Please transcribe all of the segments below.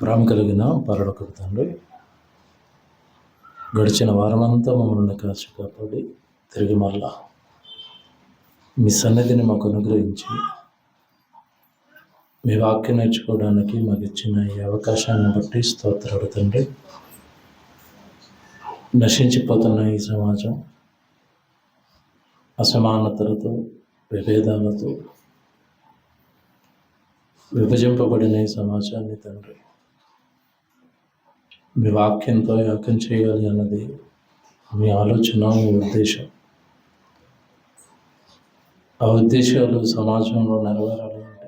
ప్రేమ కలిగిన పరలోకపు తండ్రి, గడిచిన వారమంతా మమ్మల్ని కాచి కాపాడి తిరిగి మరలా మీ సన్నిధిని మాకు అనుగ్రహించి మీ వాక్యం నేర్చుకోవడానికి మాకు ఇచ్చిన ఈ అవకాశాన్ని బట్టి స్తోత్రాలు తండ్రి. నశించిపోతున్న ఈ సమాజం అసమానతలతో, విభేదాలతో విభజింపబడిన ఈ సమాజాన్ని తండ్రి మీ వాక్యంతో ఏకం చేయాలి అన్నది మీ ఆలోచన, మీ ఉద్దేశం. ఆ ఉద్దేశాలు సమాజంలో నెరవేరాలి అంటే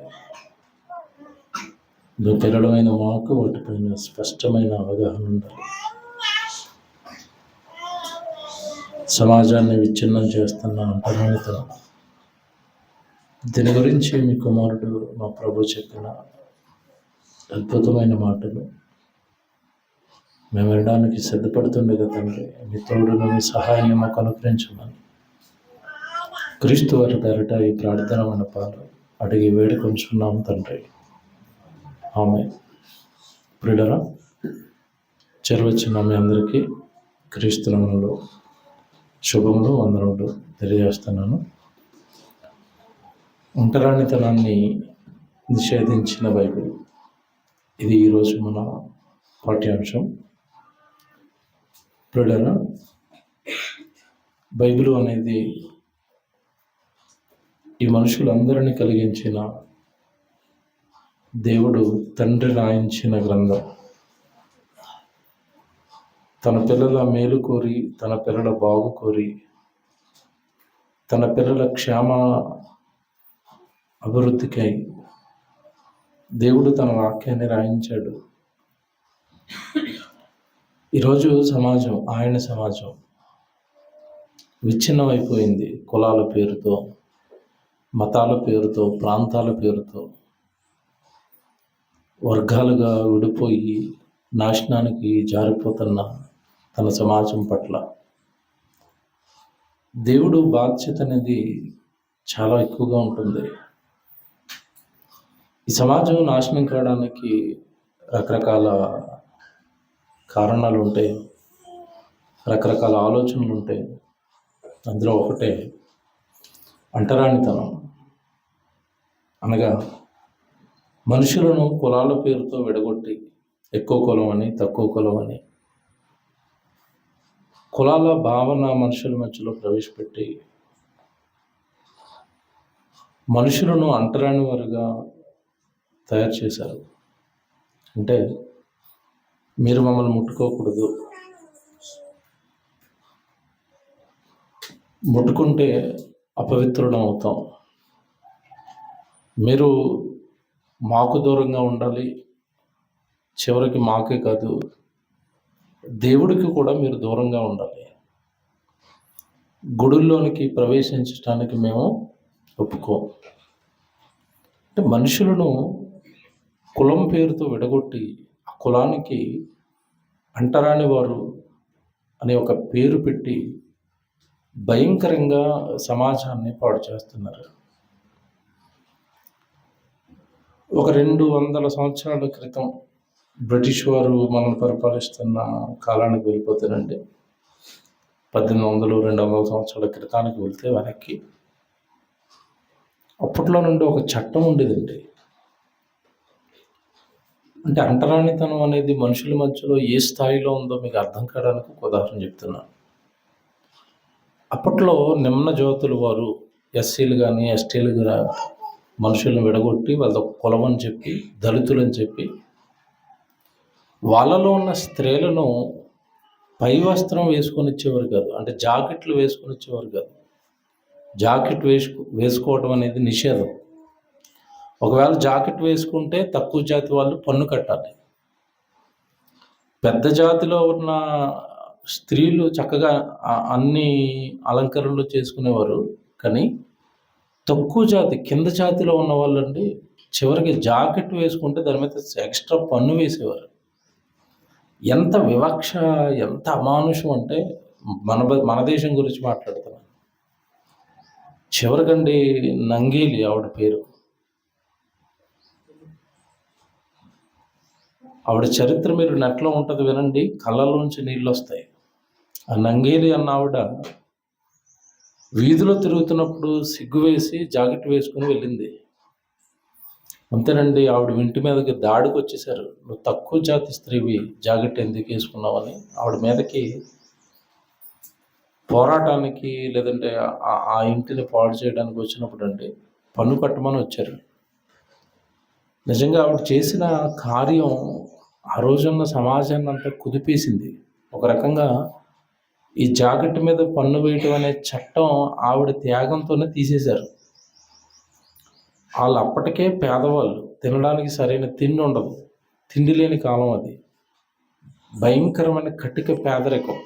మీ పిల్లలమైన మాకు వాటిపైన స్పష్టమైన అవగాహన ఉండాలి. సమాజాన్ని విచ్ఛిన్నం చేస్తున్న అంతర్గతనం, దీని గురించి మీ కుమారుడు మా ప్రభు చెప్పిన అద్భుతమైన మాటలు మేము వినడానికి సిద్ధపడుతుండగా తండ్రి, మీ తోడును, మీ సహాయాన్ని మాకు అనుగ్రహించమని క్రీస్తు వారి పేరట ఈ ప్రార్థన విన్నపాలు అడిగి వేడుకొంచున్నాము తండ్రి. ఆమె ప్రియులారా, చేరవచ్చిన మీ అందరికీ క్రీస్తునామములో శుభములు, వందనములు తెలియజేస్తున్నాను. ఒంటరానితనాన్ని నిషేధించిన బైబిల్, ఇది ఈరోజు మన పాఠ్యాంశం. ప్రియులారా, బైబిల్ అనేది ఈ మనుషులందరినీ కలిగించిన దేవుడు తండ్రి రాయించిన గ్రంథం. తన పిల్లల మేలు కోరి, తన పిల్లల బాగు కోరి, తన పిల్లల క్షేమ అభివృద్ధికై దేవుడు తన వాక్యాన్ని రాయించాడు. ఈరోజు సమాజం, ఆయన సమాజం విచ్ఛిన్నమైపోయింది. కులాల పేరుతో, మతాల పేరుతో, ప్రాంతాల పేరుతో వర్గాలుగా విడిపోయి నాశనానికి జారిపోతున్న తన సమాజం పట్ల దేవుడు బాధ్యత అనేది చాలా ఎక్కువగా ఉంటుంది. ఈ సమాజం నాశనం కావడానికి రకరకాల కారణాలు ఉంటాయి, రకరకాల ఆలోచనలు ఉంటాయి. అందులో ఒకటే అంటరానితనం. అనగా మనుషులను కులాల పేరుతో విడగొట్టి ఎక్కువ కులం అని, తక్కువ కులం అని, కులాల భావన మనుషుల మధ్యలో ప్రవేశపెట్టి మనుషులను అంటరాని వారుగా తయారు చేశారు. అంటే మీరు మమ్మల్ని ముట్టుకోకూడదు, ముట్టుకుంటే అపవిత్రులం అవుతాం, మీరు మాకు దూరంగా ఉండాలి, చివరికి మాకే కాదు దేవుడికి కూడా మీరు దూరంగా ఉండాలి, గుడుల్లోనికి ప్రవేశించడానికి మేము ఒప్పుకోం. అంటే మనుషులను కులం పేరుతో విడగొట్టి ఆ కులానికి అంటరాని వారు అనే ఒక పేరు పెట్టి భయంకరంగా సమాజాన్ని పాడు చేస్తున్నారు. ఒక 200 సంవత్సరాల క్రితం బ్రిటిష్ వారు మనల్ని పరిపాలిస్తున్న కాలానికి వెళ్ళిపోతారండి. 1800, 200 సంవత్సరాల క్రితానికి వెళ్తే వెనక్కి, అప్పట్లో నుండి ఒక చట్టం ఉండేదండి. అంటే అంటరానితనం అనేది మనుషుల మధ్యలో ఏ స్థాయిలో ఉందో మీకు అర్థం కావడానికి ఒక ఉదాహరణ చెప్తున్నాను. అప్పట్లో నిమ్న జాతులు వారు, ఎస్సీలు కానీ ఎస్టీలు కానీ మనుషులను విడగొట్టి వాళ్ళ కులం అని చెప్పి, దళితులు అని చెప్పి, వాళ్ళలో ఉన్న స్త్రీలను పై వస్త్రం వేసుకొని ఇచ్చేవారు కాదు. అంటే జాకెట్లు వేసుకొని ఇచ్చేవారు కాదు. జాకెట్ వేసుకోవడం అనేది నిషేధం. ఒకవేళ జాకెట్ వేసుకుంటే తక్కువ జాతి వాళ్ళు పన్ను కట్టాలి. పెద్ద జాతిలో ఉన్న స్త్రీలు చక్కగా అన్ని అలంకరణలు చేసుకునేవారు. కానీ తక్కువ జాతి, కింద జాతిలో ఉన్న వాళ్ళండి చివరికి జాకెట్ వేసుకుంటే దాని మీద ఎక్స్ట్రా పన్ను వేసేవారు. ఎంత వివక్ష, ఎంత అమానుషం అంటే మన దేశం గురించి మాట్లాడుతున్నాను. చివరికండి నంగేలి ఆవిడ పేరు, ఆవిడ చరిత్ర మీరు నెట్లో ఉంటుంది వినండి, కళ్ళలోంచి నీళ్ళు వస్తాయి. ఆ నంగేలి అన్న ఆవిడ వీధిలో తిరుగుతున్నప్పుడు సిగ్గు వేసి జాకెట్ వేసుకుని వెళ్ళింది. అంతేనండి, ఆవిడ ఇంటి మీదకి దాడికి వచ్చేసారు. నువ్వు తక్కువ జాతి స్త్రీవి, జాకెట్ ఎందుకు వేసుకున్నావని ఆవిడ మీదకి పోరాటానికి, లేదంటే ఆ ఇంటిని పాడు చేయడానికి వచ్చినప్పుడు అండి పన్ను కట్టమని వచ్చారు. నిజంగా ఆవిడ చేసిన కార్యం ఆ రోజున్న సమాజాన్ని అంతా కుదిపేసింది. ఒక రకంగా ఈ జాకెట్ మీద పన్ను వేయటం అనే చట్టం ఆవిడ త్యాగంతోనే తీసేశారు. వాళ్ళు అప్పటికే పేదవాళ్ళు, తినడానికి సరైన తిండి ఉండదు, తిండి లేని కాలం అది. భయంకరమైన కటిక పేదరికం.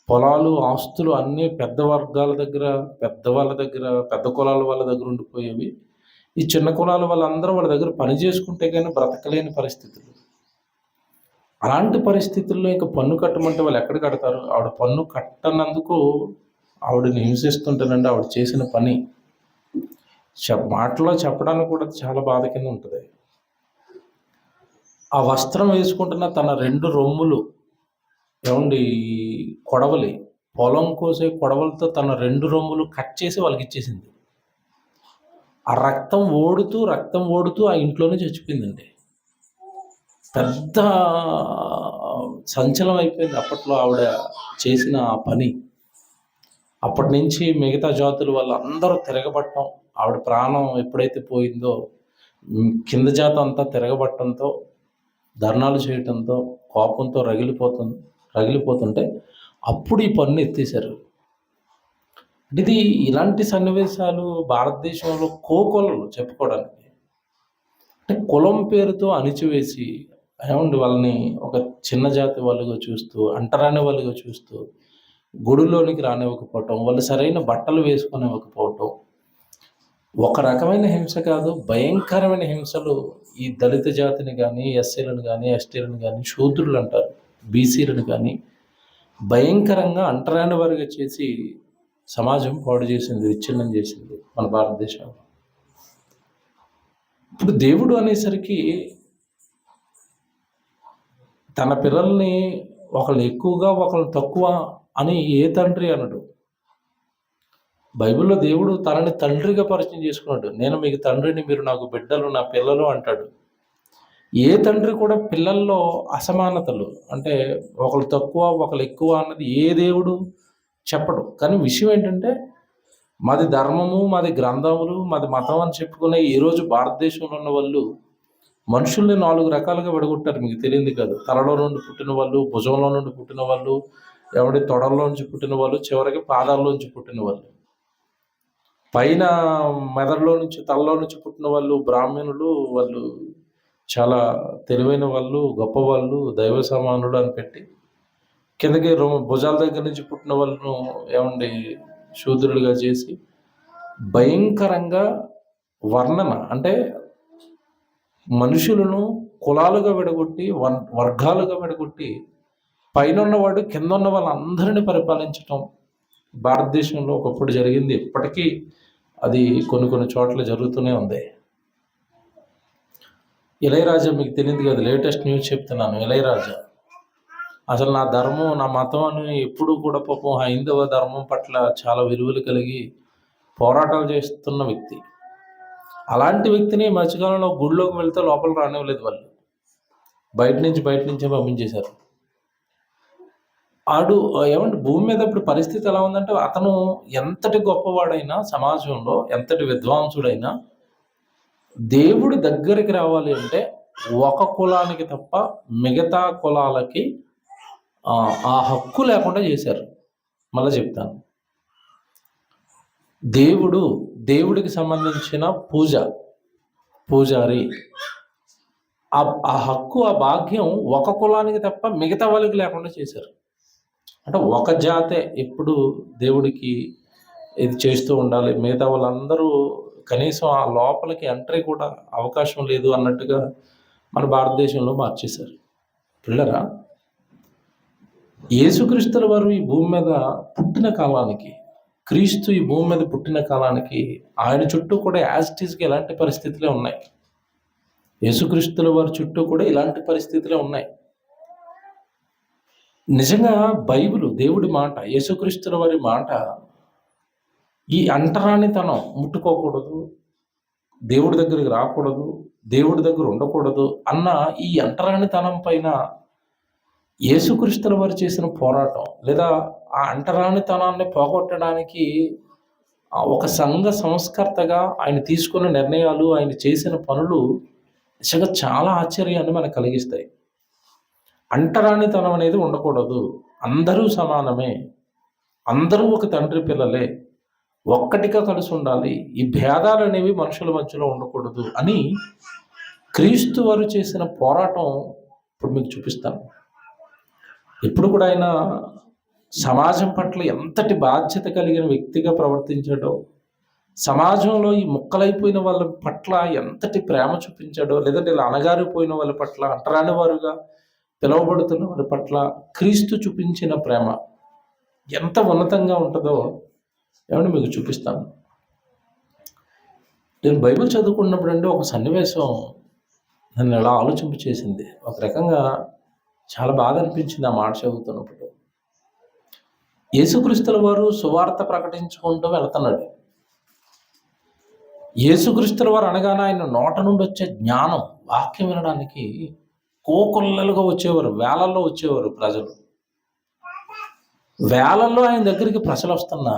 పొలాలు, ఆస్తులు అన్నీ పెద్ద వర్గాల దగ్గర, పెద్దవాళ్ళ దగ్గర, పెద్ద కులాల వాళ్ళ దగ్గర ఉండిపోయేవి. ఈ చిన్న కులాల వాళ్ళందరూ వాళ్ళ దగ్గర పని చేసుకుంటే కానీ బ్రతకలేని పరిస్థితులు. అలాంటి పరిస్థితుల్లో ఇక పన్ను కట్టమంటే వాళ్ళు ఎక్కడ కడతారు? ఆవిడ పన్ను కట్టనందుకు ఆవిడని హింసిస్తుంటేనండి ఆవిడ చేసిన పని మాటలో చెప్పడానికి కూడా చాలా బాధ కింద ఉంటుంది. ఆ వస్త్రం వేసుకుంటున్న తన 2 రొమ్ములు, ఏమండి, కొడవలి, పొలం కోసే కొడవలతో తన 2 రొమ్ములు కట్ చేసి వాళ్ళకి ఇచ్చేసింది. ఆ రక్తం ఓడుతూ ఆ ఇంట్లోనే చచ్చిపోయిందండి. పెద్ద సంచలనం అయిపోయింది అప్పట్లో ఆవిడ చేసిన ఆ పని. అప్పటి నుంచి మిగతా జాతులు వాళ్ళందరూ తిరగబట్టడం, ఆవిడ ప్రాణం ఎప్పుడైతే పోయిందో కింద జాతం అంతా తిరగబట్టడంతో, ధర్నాలు చేయటంతో, కోపంతో రగిలిపోతుంటే అప్పుడు ఈ పన్ను ఎత్తేసారు. ఇది ఇలాంటి సన్నివేశాలు భారతదేశంలో కోకొల్లలు చెప్పుకోవడానికి. అంటే కులం పేరుతో అణిచివేసి, ఏమండి, వాళ్ళని ఒక చిన్న జాతి వాళ్ళుగా చూస్తూ, అంటరాని వాళ్ళుగా చూస్తూ, గుడిలోనికి రానివ్వకపోవటం, వాళ్ళు సరైన బట్టలు వేసుకొనివ్వకపోవటం, ఒక రకమైన హింస కాదు, భయంకరమైన హింసలు ఈ దళిత జాతిని కానీ, ఎస్సీలను కానీ, ఎస్టీలను కానీ, శూద్రులు అంటారు, బీసీలను కానీ భయంకరంగా అంటరాని వారిగా చేసి సమాజం పాడు చేసింది, విచ్ఛిన్నం చేసింది మన భారతదేశంలో. ఇప్పుడు దేవుడు అనేసరికి తన పిల్లల్ని ఒకళ్ళు ఎక్కువగా ఒకళ్ళు తక్కువ అని ఏ తండ్రి అనడు. బైబిల్లో దేవుడు తనని తండ్రిగా పరిచయం చేసుకున్నాడు. నేను మీకు తండ్రిని, మీరు నాకు బిడ్డలు, నా పిల్లలు అంటాడు. ఏ తండ్రి కూడా పిల్లల్లో అసమానతలు, అంటే ఒకళ్ళు తక్కువ ఒకళ్ళు ఎక్కువ అన్నది ఏ దేవుడు చెప్పడు. కానీ విషయం ఏంటంటే, మాది ధర్మము, మాది గ్రంథములు, మాది మతం అని చెప్పుకునే ఈరోజు భారతదేశంలో ఉన్న వాళ్ళు మనుషుల్ని 4 రకాలుగా విడగొట్టారు. మీకు తెలియంది కాదు. తలలో నుండి పుట్టిన వాళ్ళు, భుజంలో నుండి పుట్టిన వాళ్ళు, ఎవడి తొడల్లోంచి పుట్టిన వాళ్ళు, చివరికి పాదాల్లోంచి పుట్టిన వాళ్ళు. పైన మెదడులో నుంచి, తలలో నుంచి పుట్టిన వాళ్ళు బ్రాహ్మణులు, వాళ్ళు చాలా తెలివైన వాళ్ళు, గొప్పవాళ్ళు, దైవ సమానులు అని పెట్టి, కిందకి భుజాల దగ్గర నుంచి పుట్టిన వాళ్ళను ఏమండి శూద్రులుగా చేసి భయంకరంగా వర్ణన, అంటే మనుషులను కులాలుగా విడగొట్టి, వర్గాలుగా విడగొట్టి, పైన ఉన్నవాడు కింద ఉన్న వాళ్ళందరినీ పరిపాలించటం భారతదేశంలో ఒకప్పుడు జరిగింది. ఇప్పటికీ అది కొన్ని చోట్ల జరుగుతూనే ఉంది. ఇళయరాజా మీకు తెలియదు కదా, లేటెస్ట్ న్యూస్ చెప్తున్నాను. ఇళయరాజా అసలు నా ధర్మం, నా మతం అని ఎప్పుడు కూడా పాపం హైందవ ధర్మం పట్ల చాలా విలువలు కలిగి పోరాటాలు చేస్తున్న వ్యక్తి. అలాంటి వ్యక్తిని మధ్యకాలంలో గుడిలోకి వెళ్తే లోపల రానివ్వలేదు వాళ్ళు, బయట నుంచే పంపించేశారు. ఆడు ఏమంటే భూమి మీద ఇప్పుడు పరిస్థితి ఎలా ఉందంటే, అతను ఎంతటి గొప్పవాడైనా, సమాజంలో ఎంతటి విద్వాంసుడైనా, దేవుడి దగ్గరికి రావాలి అంటే ఒక కులానికి తప్ప మిగతా కులాలకి ఆ హక్కు లేకుండా చేశారు. మళ్ళీ చెప్తాను, దేవుడికి సంబంధించిన పూజారి ఆ హక్కు, ఆ భాగ్యం ఒక కులానికి తప్ప మిగతా వాళ్ళకి లేకుండా చేశారు. అంటే ఒక జాతే ఎప్పుడు దేవుడికి ఇది చేస్తూ ఉండాలి, మిగతా వాళ్ళందరూ కనీసం ఆ లోపలికి ఎంట్రీ కూడా అవకాశం లేదు అన్నట్టుగా మన భారతదేశంలో మార్చేశారు. పిల్లరా, యేసుక్రీస్తుల వారు ఈ భూమి మీద పుట్టిన కాలానికి, క్రీస్తు ఈ భూమి మీద పుట్టిన కాలానికి ఆయన చుట్టూ కూడా యాజ్ ఇట్ ఈస్గా ఎలాంటి పరిస్థితులే ఉన్నాయి. యేసుక్రీస్తుల వారి చుట్టూ కూడా ఇలాంటి పరిస్థితులే ఉన్నాయి. నిజంగా బైబిలు దేవుడి మాట, యేసుక్రీస్తుల వారి మాట, ఈ అంటరానితనం ముట్టుకోకూడదు, దేవుడి దగ్గరికి రాకూడదు, దేవుడి దగ్గర ఉండకూడదు అన్న ఈ అంటరానితనం పైన యేసుక్రీస్తుల వారు చేసిన పోరాటం, లేదా ఆ అంటరానితనాన్ని పోగొట్టడానికి ఒక సంఘ సంస్కర్తగా ఆయన తీసుకున్న నిర్ణయాలు, ఆయన చేసిన పనులు నిజంగా చాలా ఆశ్చర్యాన్ని మనకు కలిగిస్తాయి. అంటరానితనం అనేది ఉండకూడదు, అందరూ సమానమే, అందరూ ఒక తండ్రి పిల్లలే, ఒక్కటిగా కలిసి ఉండాలి, ఈ భేదాలు అనేవి మనుషుల మధ్యలో ఉండకూడదు అని క్రీస్తు వారు చేసిన పోరాటం ఇప్పుడు మీకు చూపిస్తాను. ఇప్పుడు కూడా ఆయన సమాజం పట్ల ఎంతటి బాధ్యత కలిగిన వ్యక్తిగా ప్రవర్తించాడో, సమాజంలో ఈ ముక్కలైపోయిన వాళ్ళ పట్ల ఎంతటి ప్రేమ చూపించాడో, లేదంటే ఇలా అణగారిపోయిన వాళ్ళ పట్ల, అంటరాని వారుగా పిలువబడుతున్న వారి పట్ల క్రీస్తు చూపించిన ప్రేమ ఎంత ఉన్నతంగా ఉంటుందో ఏమని మీకు చూపిస్తాను. నేను బైబిల్ చదువుకున్నప్పుడు అంటే ఒక సన్నివేశం నన్ను ఎలా ఆలోచింపు చేసింది. ఒక రకంగా చాలా బాధ అనిపించింది ఆ మాట చదువుతున్నప్పుడు. యేసుక్రీస్తుల వారు సువార్త ప్రకటించుకుంటూ వెళ్తున్నాడు. యేసుక్రీస్తుల వారు అనగానే ఆయన నోట నుండి వచ్చే జ్ఞానం, వాక్యం వినడానికి కోకొల్లలుగా వచ్చేవారు, వేలల్లో వచ్చేవారు ప్రజలు. వేలల్లో ఆయన దగ్గరికి ప్రజలు వస్తున్నా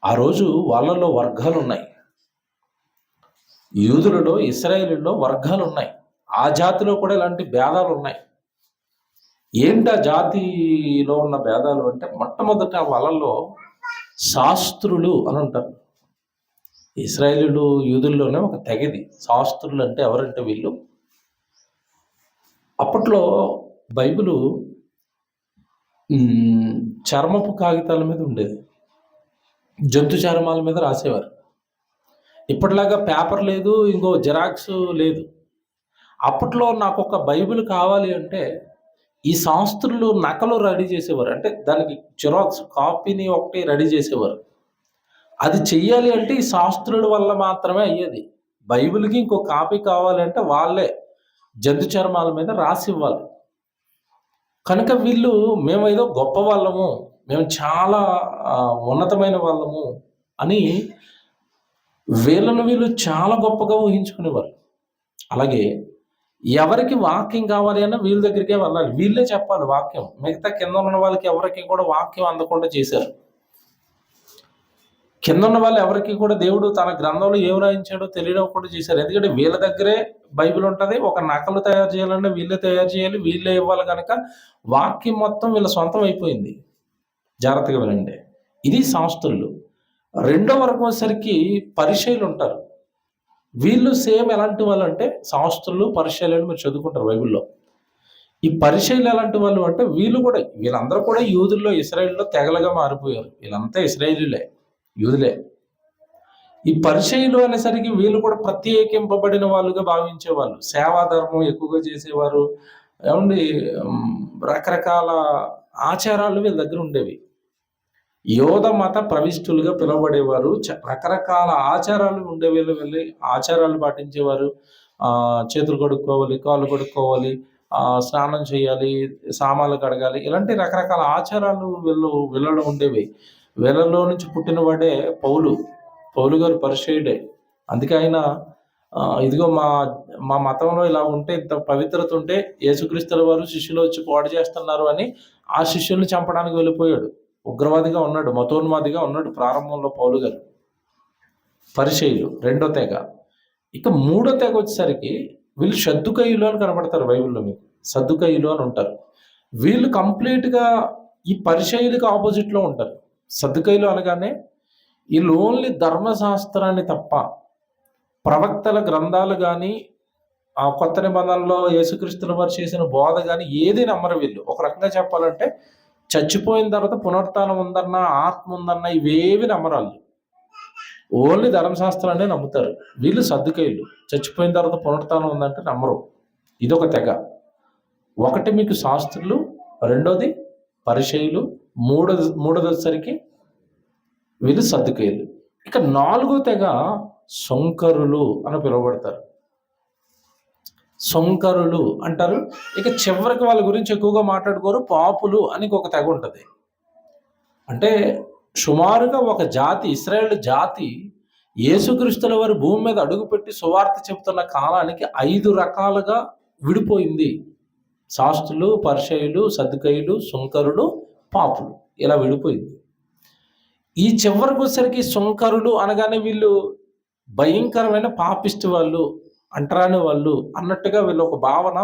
ఆ రోజు వాళ్ళలో వర్గాలు ఉన్నాయి. యూదులలో, ఇశ్రాయేలులో వర్గాలు ఉన్నాయి. ఆ జాతిలో కూడా ఇలాంటి భేదాలు ఉన్నాయి. ఏంటి ఆ జాతిలో ఉన్న భేదాలు అంటే, మొట్టమొదట వాళ్ళలో శాస్త్రులు అని ఉంటారు. ఇశ్రాయేలీలు యూదుల్లోనే ఒక తెగది. శాస్త్రులు అంటే ఎవరంటే వీళ్ళు, అప్పట్లో బైబిలు చర్మపు కాగితాల మీద ఉండేది, జంతు చర్మాల మీద రాసేవారు. ఇప్పటిలాగా పేపర్ లేదు, ఇంకో జిరాక్స్ లేదు. అప్పట్లో నాకు ఒక బైబిల్ కావాలి అంటే ఈ శాస్త్రులు నకలు రెడీ చేసేవారు. అంటే దానికి జిరాక్స్ కాపీని ఒకటి రెడీ చేసేవారు. అది చెయ్యాలి అంటే ఈ శాస్త్రుల వల్ల మాత్రమే అయ్యేది. బైబిల్కి ఇంకో కాపీ కావాలంటే వాళ్ళే జంతు చర్మాల మీద రాసి ఇవ్వాలి. కనుక వీళ్ళు మేమేదో గొప్ప వాళ్ళము, మేము చాలా ఉన్నతమైన వాళ్ళము అని వీళ్ళను వీళ్ళు చాలా గొప్పగా ఊహించుకునేవారు. అలాగే ఎవరికి వాక్యం కావాలి అన్నా వీళ్ళ దగ్గరికే వెళ్ళాలి, వీళ్ళే చెప్పాలి వాక్యం. మిగతా కింద ఉన్న వాళ్ళకి ఎవరికి కూడా వాక్యం అందకుండా చేశారు. కింద ఉన్న వాళ్ళు ఎవరికి కూడా దేవుడు తన గ్రంథంలో ఏం రాయించాడో తెలియకుండా చేశారు. ఎందుకంటే వీళ్ళ దగ్గరే బైబిల్ ఉంటుంది, ఒక నకలు తయారు చేయాలంటే వీళ్ళే తయారు చేయాలి, వీళ్ళే ఇవ్వాలి. కనుక వాక్యం మొత్తం వీళ్ళ సొంతం అయిపోయింది. జాగ్రత్తగా వినండి, ఇది శాస్త్రులు. రెండో వర్గం వచ్చేసరికి పరిచయులు ఉంటారు. వీళ్ళు సేమ్ ఎలాంటి వాళ్ళు అంటే, శాస్త్రులు పరిచయులు మీరు చదువుకుంటారు బైబిల్లో. ఈ పరిచయులు ఎలాంటి వాళ్ళు అంటే, వీళ్ళందరూ కూడా యూదుల్లో, ఇశ్రాయేలులో తెగలుగా మారిపోయారు. వీళ్ళంతా ఇశ్రాయేలీలే, యూదులే. ఈ పరిచయులు అనేసరికి వీళ్ళు కూడా ప్రత్యేకింపబడిన వాళ్ళుగా భావించేవాళ్ళు. సేవాధర్మం ఎక్కువగా చేసేవారు. ఏమండి, రకరకాల ఆచారాలు వీళ్ళ దగ్గర ఉండేవి. యోధ మత ప్రవిష్టులుగా పిలువబడేవారు. రకరకాల ఆచారాలు ఉండేవాళ్ళు. వెళ్ళి ఆచారాలు పాటించేవారు. చేతులు కడుక్కోవాలి, కాళ్ళు కడుక్కోవాలి, స్నానం చేయాలి, సామాన్లు కడగాలి, ఇలాంటి రకరకాల ఆచారాలు వీళ్ళలో ఉండేవి. వీళ్ళలో నుంచి పుట్టినవాడే పౌలు గారు పరిచయుడే. అందుకే ఆయన ఇదిగో మా మతంలో ఇలా ఉంటే, ఇంత పవిత్రత ఉంటే యేసుక్రీస్తుల వారు శిష్యులు వచ్చి పాడు చేస్తున్నారు అని ఆ శిష్యుల్ని చంపడానికి వెళ్ళిపోయాడు. ఉగ్రవాదిగా ఉన్నాడు, మతోన్మాదిగా ఉన్నాడు ప్రారంభంలో పౌలు గారు. పరిచయులు రెండో తెగ. ఇక మూడో తెగ వచ్చేసరికి వీళ్ళు సద్దుకయ్యులు అని కనబడతారు బైబిల్లో. మీకు సద్దుకయ్యులు అని ఉంటారు. వీళ్ళు కంప్లీట్గా ఈ పరిచయులకు ఆపోజిట్లో ఉంటారు. సద్దుకయ్యులు అనగానే వీళ్ళు ఓన్లీ ధర్మశాస్త్రాన్ని తప్ప ప్రవక్తల గ్రంథాలు కానీ, ఆ కొత్త నిబంధనలో యేసుక్రీస్తుల వారు చేసిన బోధ కానీ ఏది నమ్మరు వీళ్ళు. ఒక రకంగా చెప్పాలంటే చచ్చిపోయిన తర్వాత పునరుత్థానం ఉందన్న, ఆత్మ ఉందన్న ఇవేవి నమ్మరాళ్ళు. ఓన్లీ ధర్మశాస్త్రాన్ని నమ్ముతారు వీళ్ళు. సద్దుకయ్యులు చచ్చిపోయిన తర్వాత పునరుత్థానం ఉందంటే నమ్మరు. ఇదొక తెగ. ఒకటి మీకు శాస్త్రులు, రెండోది పరిచయులు, మూడోది వచ్చేసరికి వీళ్ళు సద్దుకయ్యులు. ఇక నాలుగో తెగ శంకరులు అని పిలువబడతారు. సొంకరులు అంటారు. ఇక చివరికి వాళ్ళ గురించి ఎక్కువగా మాట్లాడుకోరు, పాపులు అని ఒక తెగ ఉంటుంది. అంటే సుమారుగా ఒక జాతి, ఇశ్రాయేలు జాతి యేసుక్రీస్తుల వారి భూమి మీద అడుగుపెట్టి సువార్త చెబుతున్న కాలానికి 5 రకాలుగా విడిపోయింది. శాస్త్రులు, పరిసయ్యులు, సద్దుకయ్యులు, సుంకరులు, పాపులు, ఇలా విడిపోయింది. ఈ చివరికి వచ్చేసరికి సుంకరులు అనగానే వీళ్ళు భయంకరమైన పాపిష్టి వాళ్ళు, అంటరాని వాళ్ళు అన్నట్టుగా వీళ్ళ ఒక భావన.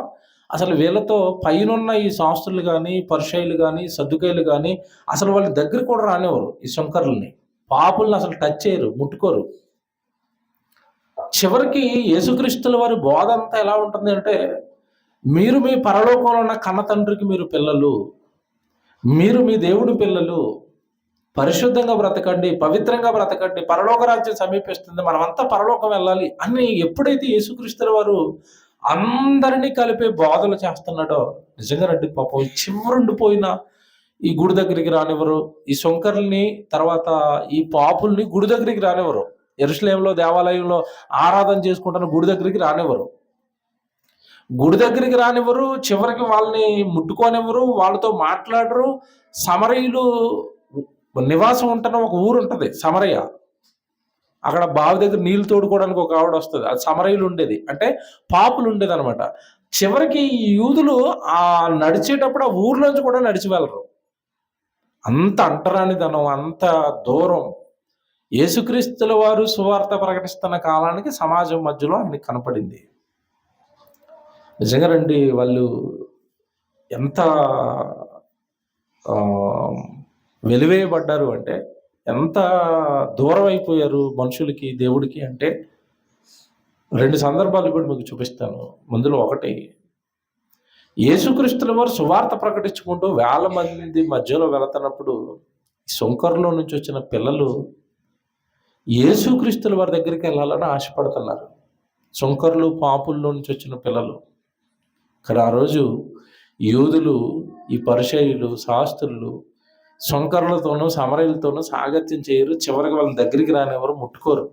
అసలు వీళ్ళతో పైనున్న ఈ శాస్త్రులు కానీ, పరిసయ్యులు కానీ, సద్దుకయ్యులు కానీ అసలు వాళ్ళ దగ్గర కూడా రానివ్వరు. ఈ సుంకరుల్ని, పాపుల్ని అసలు టచ్ చేయరు, ముట్టుకోరు. చివరికి యేసుక్రీస్తుల వారి బోధ అంతా ఎలా ఉంటుంది అంటే, మీరు మీ పరలోకంలో ఉన్న కన్న తండ్రికి మీరు పిల్లలు, మీరు మీ దేవుడి పిల్లలు, పరిశుద్ధంగా బ్రతకండి, పవిత్రంగా బ్రతకండి, పరలోక రాజ్యం సమీపిస్తుంది, మనమంతా పరలోకం వెళ్ళాలి అని ఎప్పుడైతే యేసుక్రీస్తుల వారు అందరినీ కలిపే బోధలు చేస్తున్నాడో, నిజంగానండి పాపం చివరుండిపోయిన ఈ గుడి దగ్గరికి రానివ్వరు. ఈ సొంకర్లని, తర్వాత ఈ పాపుల్ని గుడి దగ్గరికి రానివ్వరు. యెరూషలేములో దేవాలయంలో ఆరాధన చేసుకుంటున్న గుడి దగ్గరికి రానివ్వరు. గుడి దగ్గరికి రానివ్వరు, చివరికి వాళ్ళని ముట్టుకోనివ్వరు, వాళ్ళతో మాట్లాడరు. సమరయులు నివాసం ఉంటున్న ఒక ఊరు ఉంటుంది, సమరయ. అక్కడ బావి దగ్గర నీళ్లు తోడుకోవడానికి ఒక ఆవిడ వస్తుంది, అది సమరయులు ఉండేది, అంటే పాపులు ఉండేది అనమాట. చివరికి ఈ యూదులు ఆ నడిచేటప్పుడు ఆ ఊర్లోంచి కూడా నడిచి వెళ్ళరు. అంత అంటరానిదనం, అంత దూరం. యేసుక్రీస్తుల వారు సువార్త ప్రకటిస్తున్న కాలానికి సమాజం మధ్యలో ఆయనకి కనపడింది. నిజంగానండి, వాళ్ళు ఎంత వెలివేయబడ్డారు అంటే, ఎంత దూరం అయిపోయారు మనుషులకి, దేవుడికి అంటే 2 సందర్భాలు కూడా మీకు చూపిస్తాను. ముందులో ఒకటి, యేసుక్రీస్తుల వారు సువార్త ప్రకటించుకుంటూ వేల మంది మధ్యలో వెళుతున్నప్పుడు సొంకరులో నుంచి వచ్చిన పిల్లలు యేసుక్రీస్తుల వారి దగ్గరికి వెళ్ళాలని ఆశపడుతున్నారు. సొంకరులు, పాపుల్లో నుంచి వచ్చిన పిల్లలు. కానీ ఆ రోజు యూదులు, ఈ పరిసయ్యులు, శాస్త్రులు సొంకరులతోనూ సమరయులతోనూ సాగత్యం చేయరు. చివరికి వాళ్ళని దగ్గరికి రానివ్వరు, ముట్టుకోరు.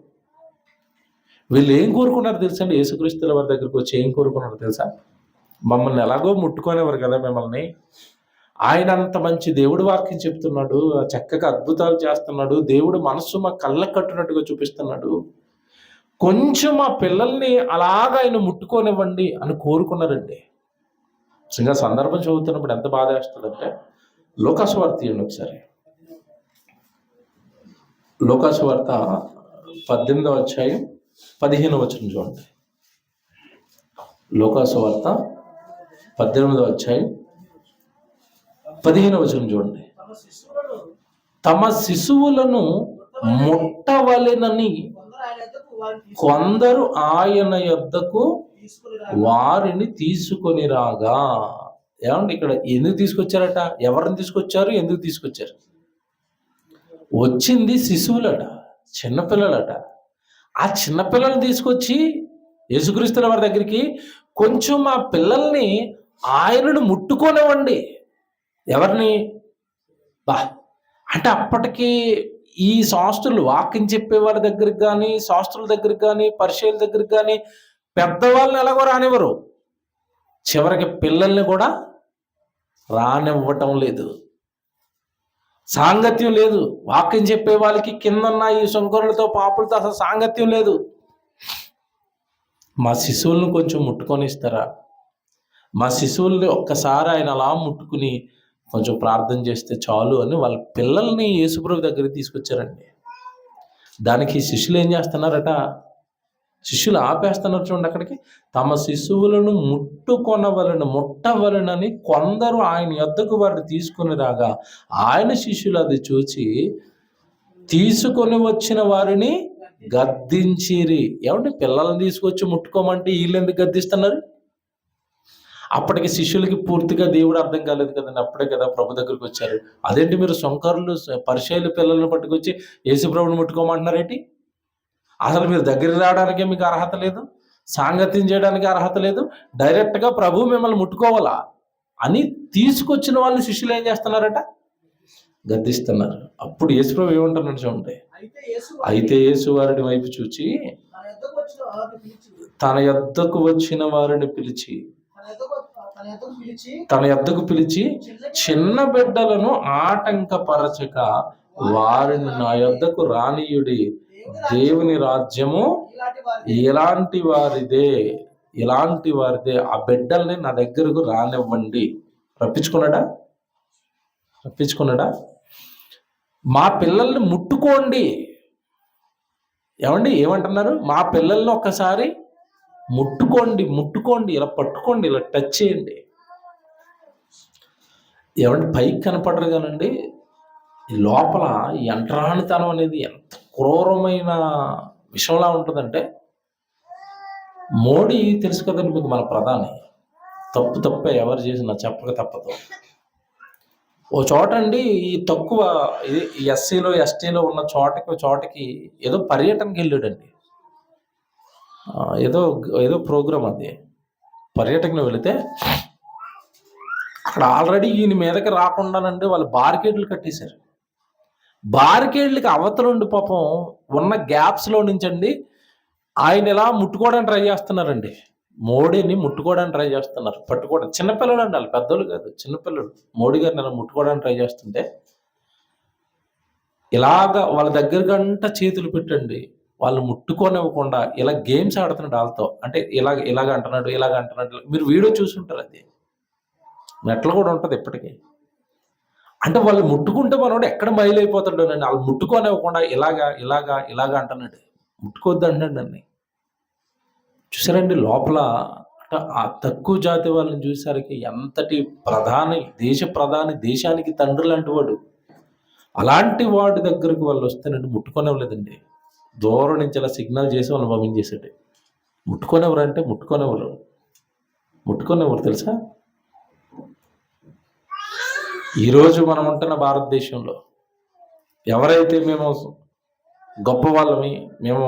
వీళ్ళు ఏం కోరుకున్నారు తెలుసండి? యేసుక్రీస్తుల వారి దగ్గరికి వచ్చి ఏం కోరుకున్నారు తెలుసా? మమ్మల్ని ఎలాగో ముట్టుకోనివ్వరు కదా మిమ్మల్ని, ఆయన అంత మంచి దేవుడి వాక్యం చెప్తున్నాడు, చక్కగా అద్భుతాలు చేస్తున్నాడు, దేవుడు మనస్సు మా కళ్ళకు కట్టునట్టుగా చూపిస్తున్నాడు, కొంచెం మా పిల్లల్ని అలాగా ఆయన ముట్టుకోనివ్వండి అని కోరుకున్నారండి. నిజంగా సందర్భం చదువుతున్నప్పుడు ఎంత బాధ వేస్తుందంటే, లూకాసు వార్త తీయండి ఒకసారి. లూకాసు వార్త 18వ అధ్యాయం 15వ వచనం చూడండి. లూకాసు వార్త 18వ అధ్యాయం 15వ వచనం చూడండి. తమ శిశువులను ముట్టవలెనని కొందరు ఆయన యొద్దకు వారిని తీసుకొని రాగా. ఏమండి, ఇక్కడ ఎందుకు తీసుకొచ్చారట? ఎవరిని తీసుకొచ్చారు? ఎందుకు తీసుకొచ్చారు? వచ్చింది శిశువులట, చిన్నపిల్లలట. ఆ చిన్నపిల్లల్ని తీసుకొచ్చి యేసుక్రీస్తుల వారి దగ్గరికి, కొంచెం మా పిల్లల్ని ఆయనను ముట్టుకోనివ్వండి. ఎవరిని? అంటే అప్పటికి ఈ శాస్త్రులు, వాక్యం చెప్పే వారి దగ్గరికి కానీ, శాస్త్రుల దగ్గరికి కానీ, పరిచయాల దగ్గరికి కానీ పెద్దవాళ్ళని ఎలాగో రానివ్వరు. చివరికి పిల్లల్ని కూడా రానివ్వటం లేదు. సాంగత్యం లేదు. వాక్యం చెప్పే వాళ్ళకి కిందన్న ఈ సొంకరులతో, పాపులతో అసలు సాంగత్యం లేదు. మా శిశువులను కొంచెం ముట్టుకొని ఇస్తారా? మా శిశువుల్ని ఒక్కసారి ఆయన అలా ముట్టుకుని కొంచెం ప్రార్థన చేస్తే చాలు అని వాళ్ళ పిల్లల్ని యేసుప్రభు దగ్గరికి తీసుకొచ్చారండి. దానికి శిష్యులు ఏం చేస్తున్నారట? శిష్యులు ఆపేస్తున్నారు చూడండి అక్కడికి. తమ శిశువులను ముట్టవలనని కొందరు ఆయన యొద్దకు వారిని తీసుకుని రాగా, ఆయన శిష్యులు అది చూచి తీసుకొని వచ్చిన వారిని గద్దించిరి. ఏమంటే, పిల్లల్ని తీసుకొచ్చి ముట్టుకోమంటే వీళ్ళు ఎందుకు గద్దిస్తున్నారు? అప్పటికి శిష్యులకి పూర్తిగా దేవుడు అర్థం కాలేదు కదండి. అప్పుడే కదా ప్రభు దగ్గరికి వచ్చారు. అదేంటి మీరు సొంకరులు, పరిచయాలు పిల్లల్ని పట్టుకొచ్చి యేసు ప్రభుని ముట్టుకోమంటున్నారేంటి? అసలు మీరు దగ్గరికి రావడానికే మీకు అర్హత లేదు, సాంగత్యం చేయడానికి అర్హత లేదు, డైరెక్ట్గా ప్రభు మిమ్మల్ని ముట్టుకోవాలా అని తీసుకొచ్చిన వాళ్ళు శిష్యులు ఏం చేస్తున్నారట? గద్దిస్తున్నారు. అప్పుడు యేసు ప్రభు ఏమంటున్నాడు చూడండి. అయితే యేసు వారిని వైపు చూచి తన యొద్దకు వచ్చిన వారిని పిలిచి చిన్న బిడ్డలను ఆటంకపరచక వారిని నా యొద్దకు రానియుడి. దేవుని రాజ్యము ఇలాంటి వారిదే. ఆ బిడ్డల్ని నా దగ్గరకు రానివ్వండి. రప్పించుకున్నాడా? మా పిల్లల్ని ముట్టుకోండి. ఏమంటున్నారు? మా పిల్లల్ని ఒక్కసారి ముట్టుకోండి, ఇలా పట్టుకోండి, ఇలా టచ్ చేయండి. పైకి కనపడరు కానండి, ఈ లోపల ఈ అంటరానితనం అనేది ఎంత క్రూరమైన విషయంలా ఉంటుందంటే, మోడీ తెలుసు కదండి మీకు, మన ప్రధాని. తప్పే ఎవరు చేసినా చెప్పక తప్పదు. ఓ చోట అండి, ఈ తక్కువ ఎస్సీలో ఎస్టీలో ఉన్న చోటకి ఏదో పర్యటనకి వెళ్ళాడండి. ఏదో ప్రోగ్రాం, అది పర్యటనకు వెళితే అక్కడ ఆల్రెడీ ఈయన మీదకి రాకుండానండి వాళ్ళు బారికేడ్లు కట్టేశారు. బారికేడ్లకి అవతలుండి పాపం ఉన్న గ్యాప్స్లో నుంచండి ఆయన ఇలా ముట్టుకోవడానికి ట్రై చేస్తున్నారండి. మోడీని ముట్టుకోవడానికి ట్రై చేస్తున్నారు, పట్టుకోవడం. చిన్నపిల్లలు అండి, వాళ్ళు పెద్దోళ్ళు కాదు, చిన్నపిల్లలు. మోడీ గారిని ఇలా ముట్టుకోవడానికి ట్రై చేస్తుంటే ఇలాగా వాళ్ళ దగ్గరకంట చేతులు పెట్టండి, వాళ్ళు ముట్టుకోనివ్వకుండా ఇలా గేమ్స్ ఆడుతున్నాడు వాళ్ళతో. అంటే ఇలాగ అంటున్నాడు. మీరు వీడియో చూసుంటారు, అది నెట్లో కూడా ఉంటుంది ఇప్పటికీ. అంటే వాళ్ళు ముట్టుకుంటే మనోడు ఎక్కడ మైలైపోతాడు అండి. వాళ్ళు ముట్టుకోనివ్వకుండా ఇలాగా అంటున్నాడు. ముట్టుకోవద్దు అంటున్నాడు నన్ను. చూసారండి లోపల. ఆ తక్కువ జాతి వాళ్ళని చూసేసరికి ఎంతటి దేశ ప్రధాని, దేశానికి తండ్రి లాంటి వాడు, అలాంటి వాడి దగ్గరికి వాళ్ళు వస్తేనండి ముట్టుకోనివ్వలేదండి. దూరం నుంచి అలా సిగ్నల్ చేసి వాళ్ళు పంపించేసాడు. ముట్టుకోనివ్వరు తెలుసా. ఈరోజు మనం ఉంటున్న భారతదేశంలో ఎవరైతే మేము గొప్ప వాళ్ళమి, మేము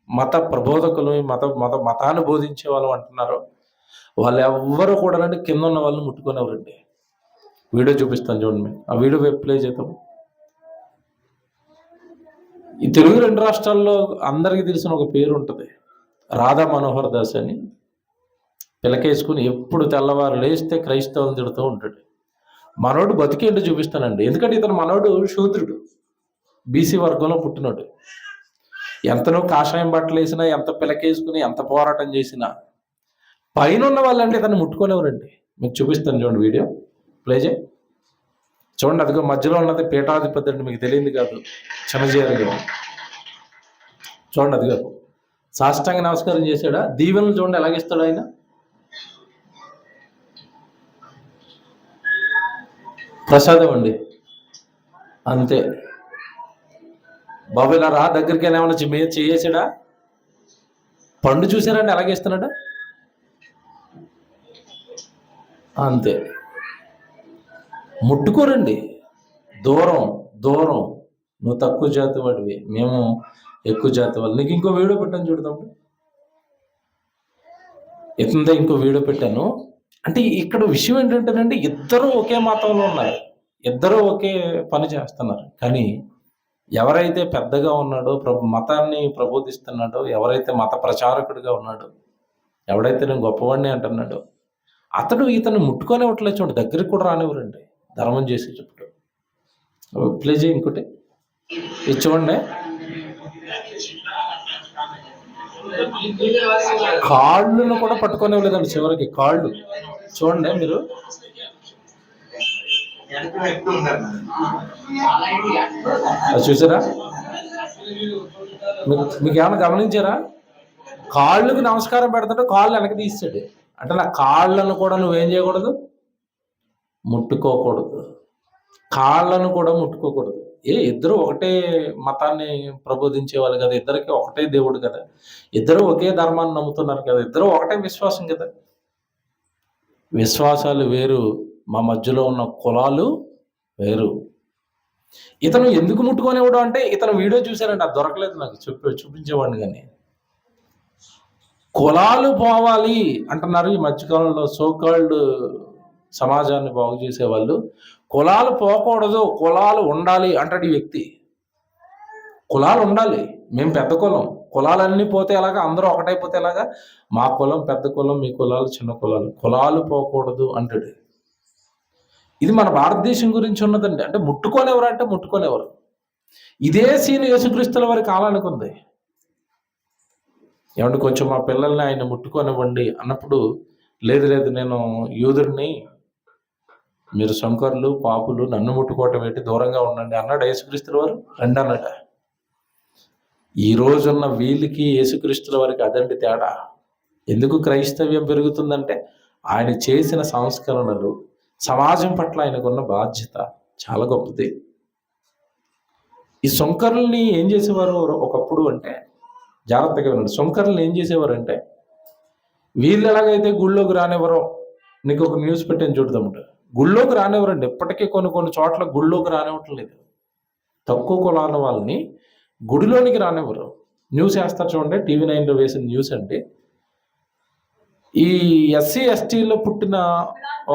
మత ప్రబోధకులు, మతాన్ని బోధించే వాళ్ళు అంటున్నారో వాళ్ళు ఎవ్వరు కూడా కింద ఉన్న వాళ్ళని ముట్టుకునేవారండి. వీడియో చూపిస్తాను చూడండి, ఆ వీడియో ప్లే చేద్దాం. ఈ తెలుగు 2 రాష్ట్రాల్లో అందరికీ తెలిసిన ఒక పేరు ఉంటుంది, రాధా మనోహర్ దాస్ అని. పిలకేసుకుని ఎప్పుడు తెల్లవారు లేస్తే క్రైస్తవులను తిడుతూ ఉంటాడు. మనోడు బతికేంటో చూపిస్తానండి. ఎందుకంటే ఇతను మనోడు శూద్రుడు, బీసీ వర్గంలో పుట్టినాడు. ఎంతనో కాషాయం బట్టలు వేసినా, ఎంత పిలకేసుకుని, ఎంత పోరాటం చేసినా పైన ఉన్న వాళ్ళంటే ఇతను ముట్టుకునేవారండి. మీకు చూపిస్తాను చూడండి, వీడియో ప్లే చేయి. చూడండి, అదిగో మధ్యలో ఉన్నది పీఠాధిపతి అండి, మీకు తెలియదు కాదు, చిన్నజీఆర్ గారు. చూడండి, అదిగో సాష్టాంగ నమస్కారం చేశాడా. దీవెనలు చూడండి ఎలాగిస్తాడు ఆయన. ప్రసాదం అండి, అంతే. బాబు ఇలా రా దగ్గరికి, ఏమైనా చేసాడా. పండు చూసారండి ఎలాగేస్తున్నాడు, అంతే. ముట్టుకోరండి, దూరం. నువ్వు తక్కువ జాతి వాడివి, మేము ఎక్కువ జాతి వాళ్ళు. నీకు ఇంకో వీడియో పెట్టాను చూడదాం. ఇతంతా ఇంకో వీడియో పెట్టాను. అంటే ఇక్కడ విషయం ఏంటంటేనండి, ఇద్దరు ఒకే మతంలో ఉన్నారు, ఇద్దరు ఒకే పని చేస్తున్నారు. కానీ ఎవరైతే పెద్దగా ఉన్నాడో, మతాన్ని ప్రబోధిస్తున్నాడో, ఎవరైతే మత ప్రచారకుడిగా ఉన్నాడో, ఎవడైతే నేను గొప్పవాడిని అంటున్నాడో, అతడు ఇతను ముట్టుకోనివ్వట్లేదు. చూడండి, దగ్గరికి కూడా రానివ్వరండి ధర్మం చేసి చెప్పుడు. ప్లే చేయి ఇంకోటి, ఇది చూడండి. కాళ్ళను కూడా పట్టుకోనివ్వలేదండి చివరికి, కాళ్ళు చూడండి మీరు. చూసారా, మీకు ఏమైనా గమనించారా? కాళ్ళకు నమస్కారం పెడుతుంటే కాళ్ళు వెనక్కి తీస్తాడు. అంటే నా కాళ్ళను కూడా నువ్వేం చేయకూడదు, ముట్టుకోకూడదు. కాళ్ళను కూడా ముట్టుకోకూడదు. ఇద్దరు ఒకటే మతాన్ని ప్రబోధించే వాళ్ళు కదా, ఇద్దరికి ఒకటే దేవుడు కదా, ఇద్దరు ఒకే ధర్మాన్ని నమ్ముతున్నారు కదా, ఇద్దరు ఒకటే విశ్వాసం కదా. విశ్వాసాలు వేరు, మా మధ్యలో ఉన్న కులాలు వేరు. ఇతను ఎందుకు ముట్టుకోనివ్వడం అంటే, ఇతను వీడియో చూశారండి, అది దొరకలేదు నాకు, చూపించేవాడిని. కానీ కులాలు పోవాలి అంటున్నారు ఈ మధ్యకాలంలో సోకాల్డ్ సమాజాన్ని బాగు చేసేవాళ్ళు. కులాలు పోకూడదు, కులాలు ఉండాలి అంటాడు ఈ వ్యక్తి. కులాలు ఉండాలి, మేము పెద్ద కులం, కులాలన్నీ పోతే ఎలాగా, అందరూ ఒకటైపోతే ఎలాగా, మా కులం పెద్ద కులం, మీ కులాలు చిన్న కులాలు, కులాలు పోకూడదు అంటాడు. ఇది మన భారతదేశం గురించి ఉన్నదండి. అంటే ముట్టుకోనివ్వరు అంటే ముట్టుకోనివ్వరు. ఇదే సీన్ యేసుక్రీస్తుల వారి కాలానికి ఉంది. ఏమంటే కొంచెం మా పిల్లల్ని ఆయన ముట్టుకోనివ్వండి అన్నప్పుడు, లేదు లేదు నేను యూదుడిని, మీరు శంకరులు పాపులు, నన్ను ముట్టుకోవటం ఏంటి, దూరంగా ఉండండి అన్నాడు యేసుక్రీస్తుల వారు. రండి అన్నాడు. ఈ రోజున్న వీళ్ళకి యేసుక్రీస్తుల వారికి అదండి తేడా. ఎందుకు క్రైస్తవ్యం పెరుగుతుందంటే ఆయన చేసిన సంస్కరణలు, సమాజం పట్ల ఆయనకున్న బాధ్యత చాలా గొప్పది. ఈ సొంకరుల్ని ఏం చేసేవారు ఒకప్పుడు అంటే, జాగ్రత్తగా వినండి, సొంకరుల్ని ఏం చేసేవారు అంటే, వీళ్ళు ఎలాగైతే గుళ్ళోకి రానివ్వరో, నీకు ఒక న్యూస్ పెట్టాను చూడదామంట, గుళ్ళోకి రానివ్వరండి. ఇప్పటికీ కొన్ని చోట్ల గుళ్ళోకి రానివ్వటం లేదు. తక్కువ కులాల వాళ్ళని గుడిలోనికి రానివ్వరు. న్యూస్ వేస్తారు చూడండి, టీవీ 9లో వేసిన న్యూస్ అంటే, ఈ ఎస్సీ ఎస్టీలో పుట్టిన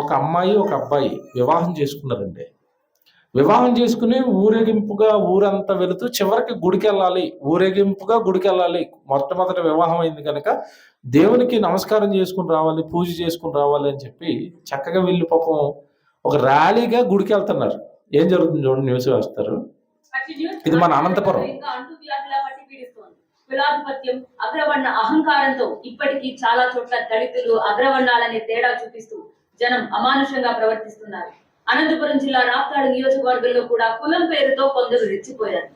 ఒక అమ్మాయి ఒక అబ్బాయి వివాహం చేసుకున్నారండి. వివాహం చేసుకుని ఊరేగింపుగా ఊరంతా వెళుతూ చివరికి గుడికి వెళ్ళాలి, ఊరేగింపుగా గుడికి వెళ్ళాలి. మొట్టమొదటి వివాహం అయింది కనుక దేవునికి నమస్కారం చేసుకుని రావాలి, పూజ చేసుకుని రావాలి అని చెప్పి చక్కగా వీళ్ళు పాపం ఒక ర్యాలీగా గుడికి వెళ్తున్నారు. ఏం జరుగుతుంది చూడండి, న్యూస్ వేస్తారు. ఇది మన అనంతపురం. కులాధిపత్యం, అగ్రవర్ణ అహంకారంతో ఇప్పటికీ చాలా చోట్ల దళితులు అగ్రవర్ణాలనే తేడా చూపిస్తూ జనం అమానుషంగా ప్రవర్తిస్తున్నారు. అనంతపురం జిల్లా రాప్తాడు నియోజకవర్గంలో కూడా కులం పేరుతో కొందరు రెచ్చిపోయారు.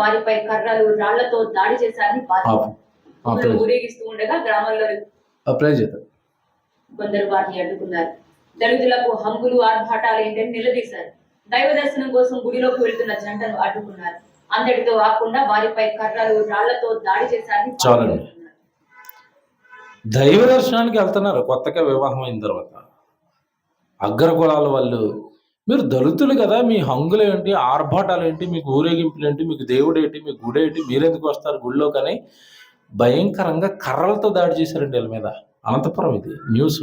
వారిపై కర్రలు రాళ్లతో దాడి చేశారని ఊరేగిస్తూ ఉండగా గ్రామంలో కొందరు వారిని అడ్డుకున్నారు. దళితులకు హంగులు ఆర్భాటాలు ఏంటని నిలదీశారు. దైవ దర్శనం కోసం గుడిలోకి వెళ్తున్న జంటను అడ్డుకున్నారు. అంతటితో కాకుండా వారిపై కర్రలు రాళ్లతో దాడి చేశారని. చాలండి, దైవ దర్శనానికి వెళ్తున్నారు కొత్తగా వివాహం అయిన తర్వాత. అగ్రకులాల వాళ్ళు, మీరు దళితులు కదా, మీ హంగులు ఏంటి, ఆర్భాటాలు ఏంటి, మీకు ఊరేగింపులు ఏంటి, మీకు దేవుడు ఏంటి, మీకు గుడి ఏంటి, మీరెందుకు వస్తారు గుడిలో కానీ భయంకరంగా కర్రలతో దాడి చేశారండి వీళ్ళ మీద. అనంతపురం ఇది న్యూస్.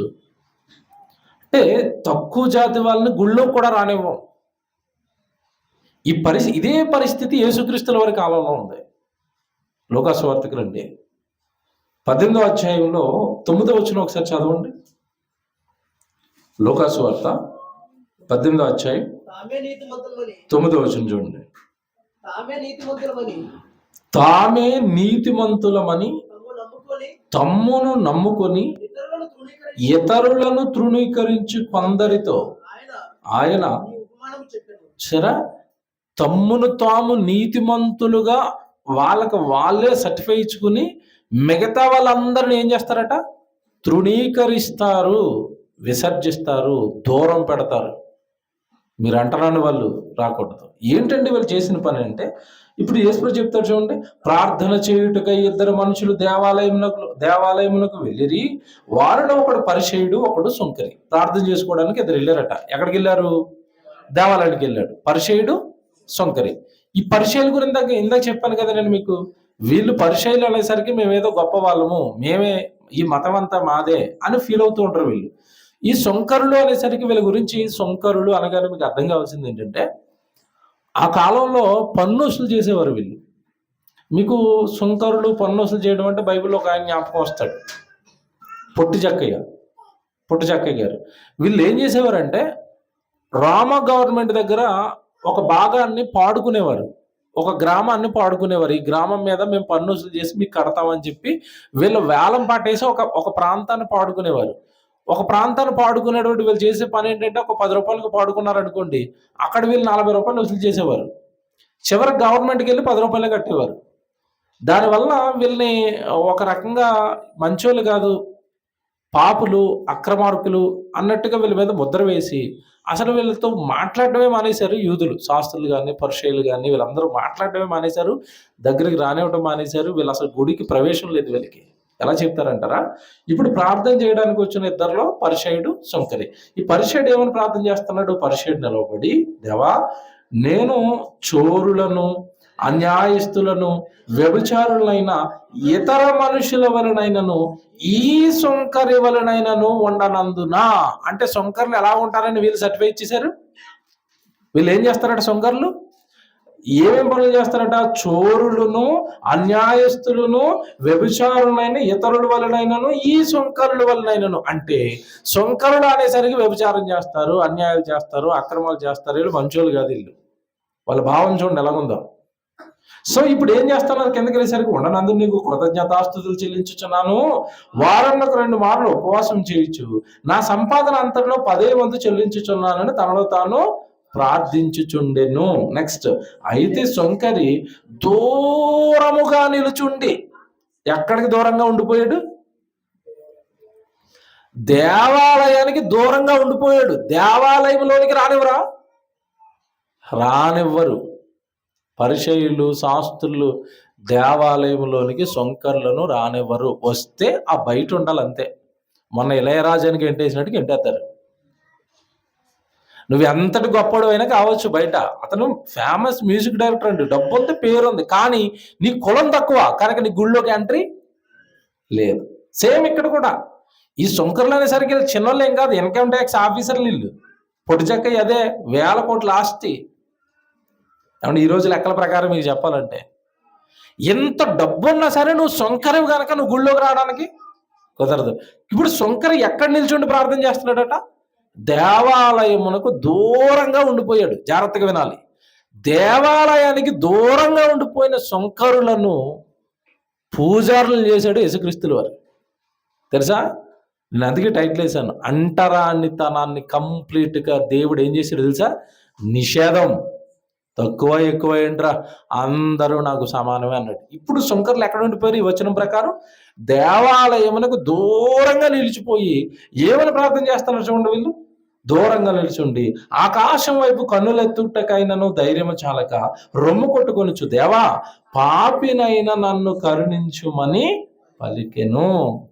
అంటే తక్కువ జాతి వాళ్ళని గుళ్ళో కూడా రానివ్వం. ఇదే పరిస్థితి యేసుక్రీస్తుల వారి కాలంలో ఉంది. లూకా సువార్తకు రండి, 18వ అధ్యాయంలో 9వ వచనం ఒకసారి చదవండి. లూకా సువార్త 18వ అధ్యాయం 9వ వచనం చూడండి. తామే నీతిమంతులమని తమ్మును నమ్ముకొని ఇతరులను తృణీకరించి కొందరితో ఆయన సరే తమ్మును తాము నీతిమంతులుగా వాళ్ళే సర్టిఫై ఇచ్చుకుని మిగతా వాళ్ళందరిని ఏం చేస్తారట, తృణీకరిస్తారు, విసర్జిస్తారు, దూరం పెడతారు. మీరు అంటారని వాళ్ళు రాకూడదు. ఏంటంటే వాళ్ళు చేసిన పని అంటే, ఇప్పుడు యేసు చెప్తారు చూడండి, ప్రార్థన చేయుటకై ఇద్దరు మనుషులు దేవాలయమునకు వెళ్ళిరి, వారిలో ఒకడు పరిసయ్యుడు ఒకడు సుంకరి. ప్రార్థన చేసుకోవడానికి ఇద్దరు వెళ్ళారట. ఎక్కడికి వెళ్ళారు? దేవాలయానికి వెళ్ళాడు. పరిసయ్యుడు సుంకరి. ఈ పరిసయ్యుల గురించి ఇందాక చెప్పాను కదా నేను మీకు, వీళ్ళు పరిసయ్యులు అనేసరికి మేమేదో గొప్ప వాళ్ళము, మేమే ఈ మతం అంతా మాదే అని ఫీల్ అవుతూ ఉంటారు వీళ్ళు. ఈ సొంకరులు అనేసరికి వీళ్ళ గురించి, సొంకరులు అనగానే మీకు అర్థం కావాల్సింది ఏంటంటే, ఆ కాలంలో పన్ను వసూలు చేసేవారు వీళ్ళు. మీకు సొంకరులు పన్ను వసూలు చేయడం అంటే బైబిల్లో ఒక ఆయన జ్ఞాపకం వస్తాడు, పొట్టి చక్కయ్య గారు. వీళ్ళు ఏం చేసేవారంటే, రామ గవర్నమెంట్ దగ్గర ఒక భాగాన్ని పాడుకునేవారు, ఒక గ్రామాన్ని పాడుకునేవారు. ఈ గ్రామం మీద మేము పన్ను వసూలు చేసి మీకు కడతామని చెప్పి వీళ్ళు వేలం పాటేసి ఒక ప్రాంతాన్ని పాడుకునేవారు. ఒక ప్రాంతాన్ని పాడుకునేటువంటి వీళ్ళు చేసే పని ఏంటంటే, ఒక 10 రూపాయలకు పాడుకున్నారు అనుకోండి, అక్కడ వీళ్ళు 40 రూపాయలు వసూలు చేసేవారు. చివరికి గవర్నమెంట్కి వెళ్ళి 10 రూపాయలే కట్టేవారు. దానివల్ల వీళ్ళని ఒక రకంగా మంచోళ్ళు కాదు, పాపులు, అక్రమార్కులు అన్నట్టుగా వీళ్ళ మీద ముద్ర వేసి అసలు వీళ్ళతో మాట్లాడటమే మానేశారు. యూదులు, శాస్త్రులు కానీ పరిసయ్యులు కానీ వీళ్ళందరూ మాట్లాడటమే మానేశారు, దగ్గరికి రానివ్వడం మానేశారు. వీళ్ళు అసలు గుడికి ప్రవేశం లేదు వీళ్ళకి. ఎలా చెప్తారంటారా? ఇప్పుడు ప్రార్థన చేయడానికి వచ్చిన ఇద్దరిలో పరిసయ్యుడు, సుంకరి. ఈ పరిసయ్యుడు ఏమని ప్రార్థన చేస్తున్నాడు? పరిసయ్యుడు నిలవబడి, దేవా నేను చోరులను, అన్యాయస్తులను, వ్యభిచారులైన ఇతర మనుషుల వలనైనను ఈ సొంకరి వలనైనను ఉండనందునా. అంటే సొంకర్లు ఎలా ఉంటారని వీళ్ళు సర్టిఫై ఇచ్చేశారు. వీళ్ళు ఏం చేస్తారట? సొంకర్లు ఏమేం పనులు చేస్తారట? చోరులను, అన్యాయస్తులను, వ్యభిచారులైన ఇతరుల వలనైనను ఈ సొంకరుల వలనైనను. అంటే సొంకరులు అనేసరికి వ్యభిచారం చేస్తారు, అన్యాయాలు చేస్తారు, అక్రమాలు చేస్తారు. వీళ్ళు మంచోళ్ళు కాదు. వీళ్ళు వాళ్ళ భావం చూడండి ఎలాగుందో. సో ఇప్పుడు ఏం చేస్తున్నారు? కిందకి వెళ్ళేసరికి ఉండనందు నీకు కృతజ్ఞతాస్తుతులు చెల్లించుచున్నాను, వారన్నకు 2 మార్లు ఉపవాసం చేయొచ్చు, నా సంపాదన అంతట్లో 10వ వంతు చెల్లించుచున్నానని తనలో తాను ప్రార్థించుచుండెను. నెక్స్ట్, అయితే సొంకరి దూరముగా నిలుచుండి, ఎక్కడికి దూరంగా ఉండిపోయాడు? దేవాలయానికి దూరంగా ఉండిపోయాడు. దేవాలయంలోనికి రానివ్వరు. పరిసయ్యులు, శాస్త్రులు దేవాలయంలోనికి సొంకర్లను రానివ్వరు. వస్తే ఆ బయట ఉండాలి అంతే. మొన్న ఇళయరాజానికి ఎంటేసినట్టుగా ఎంటేస్తారు. నువ్వు ఎంతటి గొప్పడు అయినా కావచ్చు బయట. అతను ఫేమస్ మ్యూజిక్ డైరెక్టర్ అండి, డబ్బు ఉంది, పేరు ఉంది, కానీ నీ కులం తక్కువ కనుక నీ గుళ్ళోకి ఎంట్రీ లేదు. సేమ్ ఇక్కడ కూడా ఈ సొంకర్లు అనేసరికి చిన్నోళ్ళు ఏం కాదు, ఇన్కమ్ ట్యాక్స్ ఆఫీసర్లు ఇల్లు పొడిచక్క అదే 1000 కోట్ల ఆస్తి. ఏమంటే ఈరోజు లెక్కల ప్రకారం మీకు చెప్పాలంటే ఎంత డబ్బు ఉన్నా సరే నువ్వు సొంకరవి కనుక నువ్వు గుళ్ళోకి రావడానికి కుదరదు. ఇప్పుడు సొంకర ఎక్కడ నిల్చుండి ప్రార్థన చేస్తున్నాడట? దేవాలయమునకు దూరంగా ఉండిపోయాడు. జాగ్రత్తగా వినాలి. దేవాలయానికి దూరంగా ఉండిపోయిన సొంకరులను పూజారులను చేశాడు యేసుక్రీస్తుల వారు. తెలుసా? నేను అందుకే టైటిల్ వేశాను, అంటరానితనాన్ని కంప్లీట్గా దేవుడు ఏం చేశాడు తెలుసా? నిషేధం. తక్కువ ఎక్కువ ఏంట్రా, అందరూ నాకు సమానమే అన్నాడు. ఇప్పుడు సొంకర్లు ఎక్కడ ఉండిపోయారు? ఈ వచనం ప్రకారం దేవాలయమునకు దూరంగా నిలిచిపోయి ఏమని ప్రార్థన చేస్తున్నారు చూడండి. వీళ్ళు దూరంగా నిలిచుండి ఆకాశం వైపు కన్నులెత్తుటకైనను ధైర్యము చాలక రొమ్ము కొట్టుకొనుచు, దేవా పాపినైనా నన్ను కరుణించుమని పలికెను.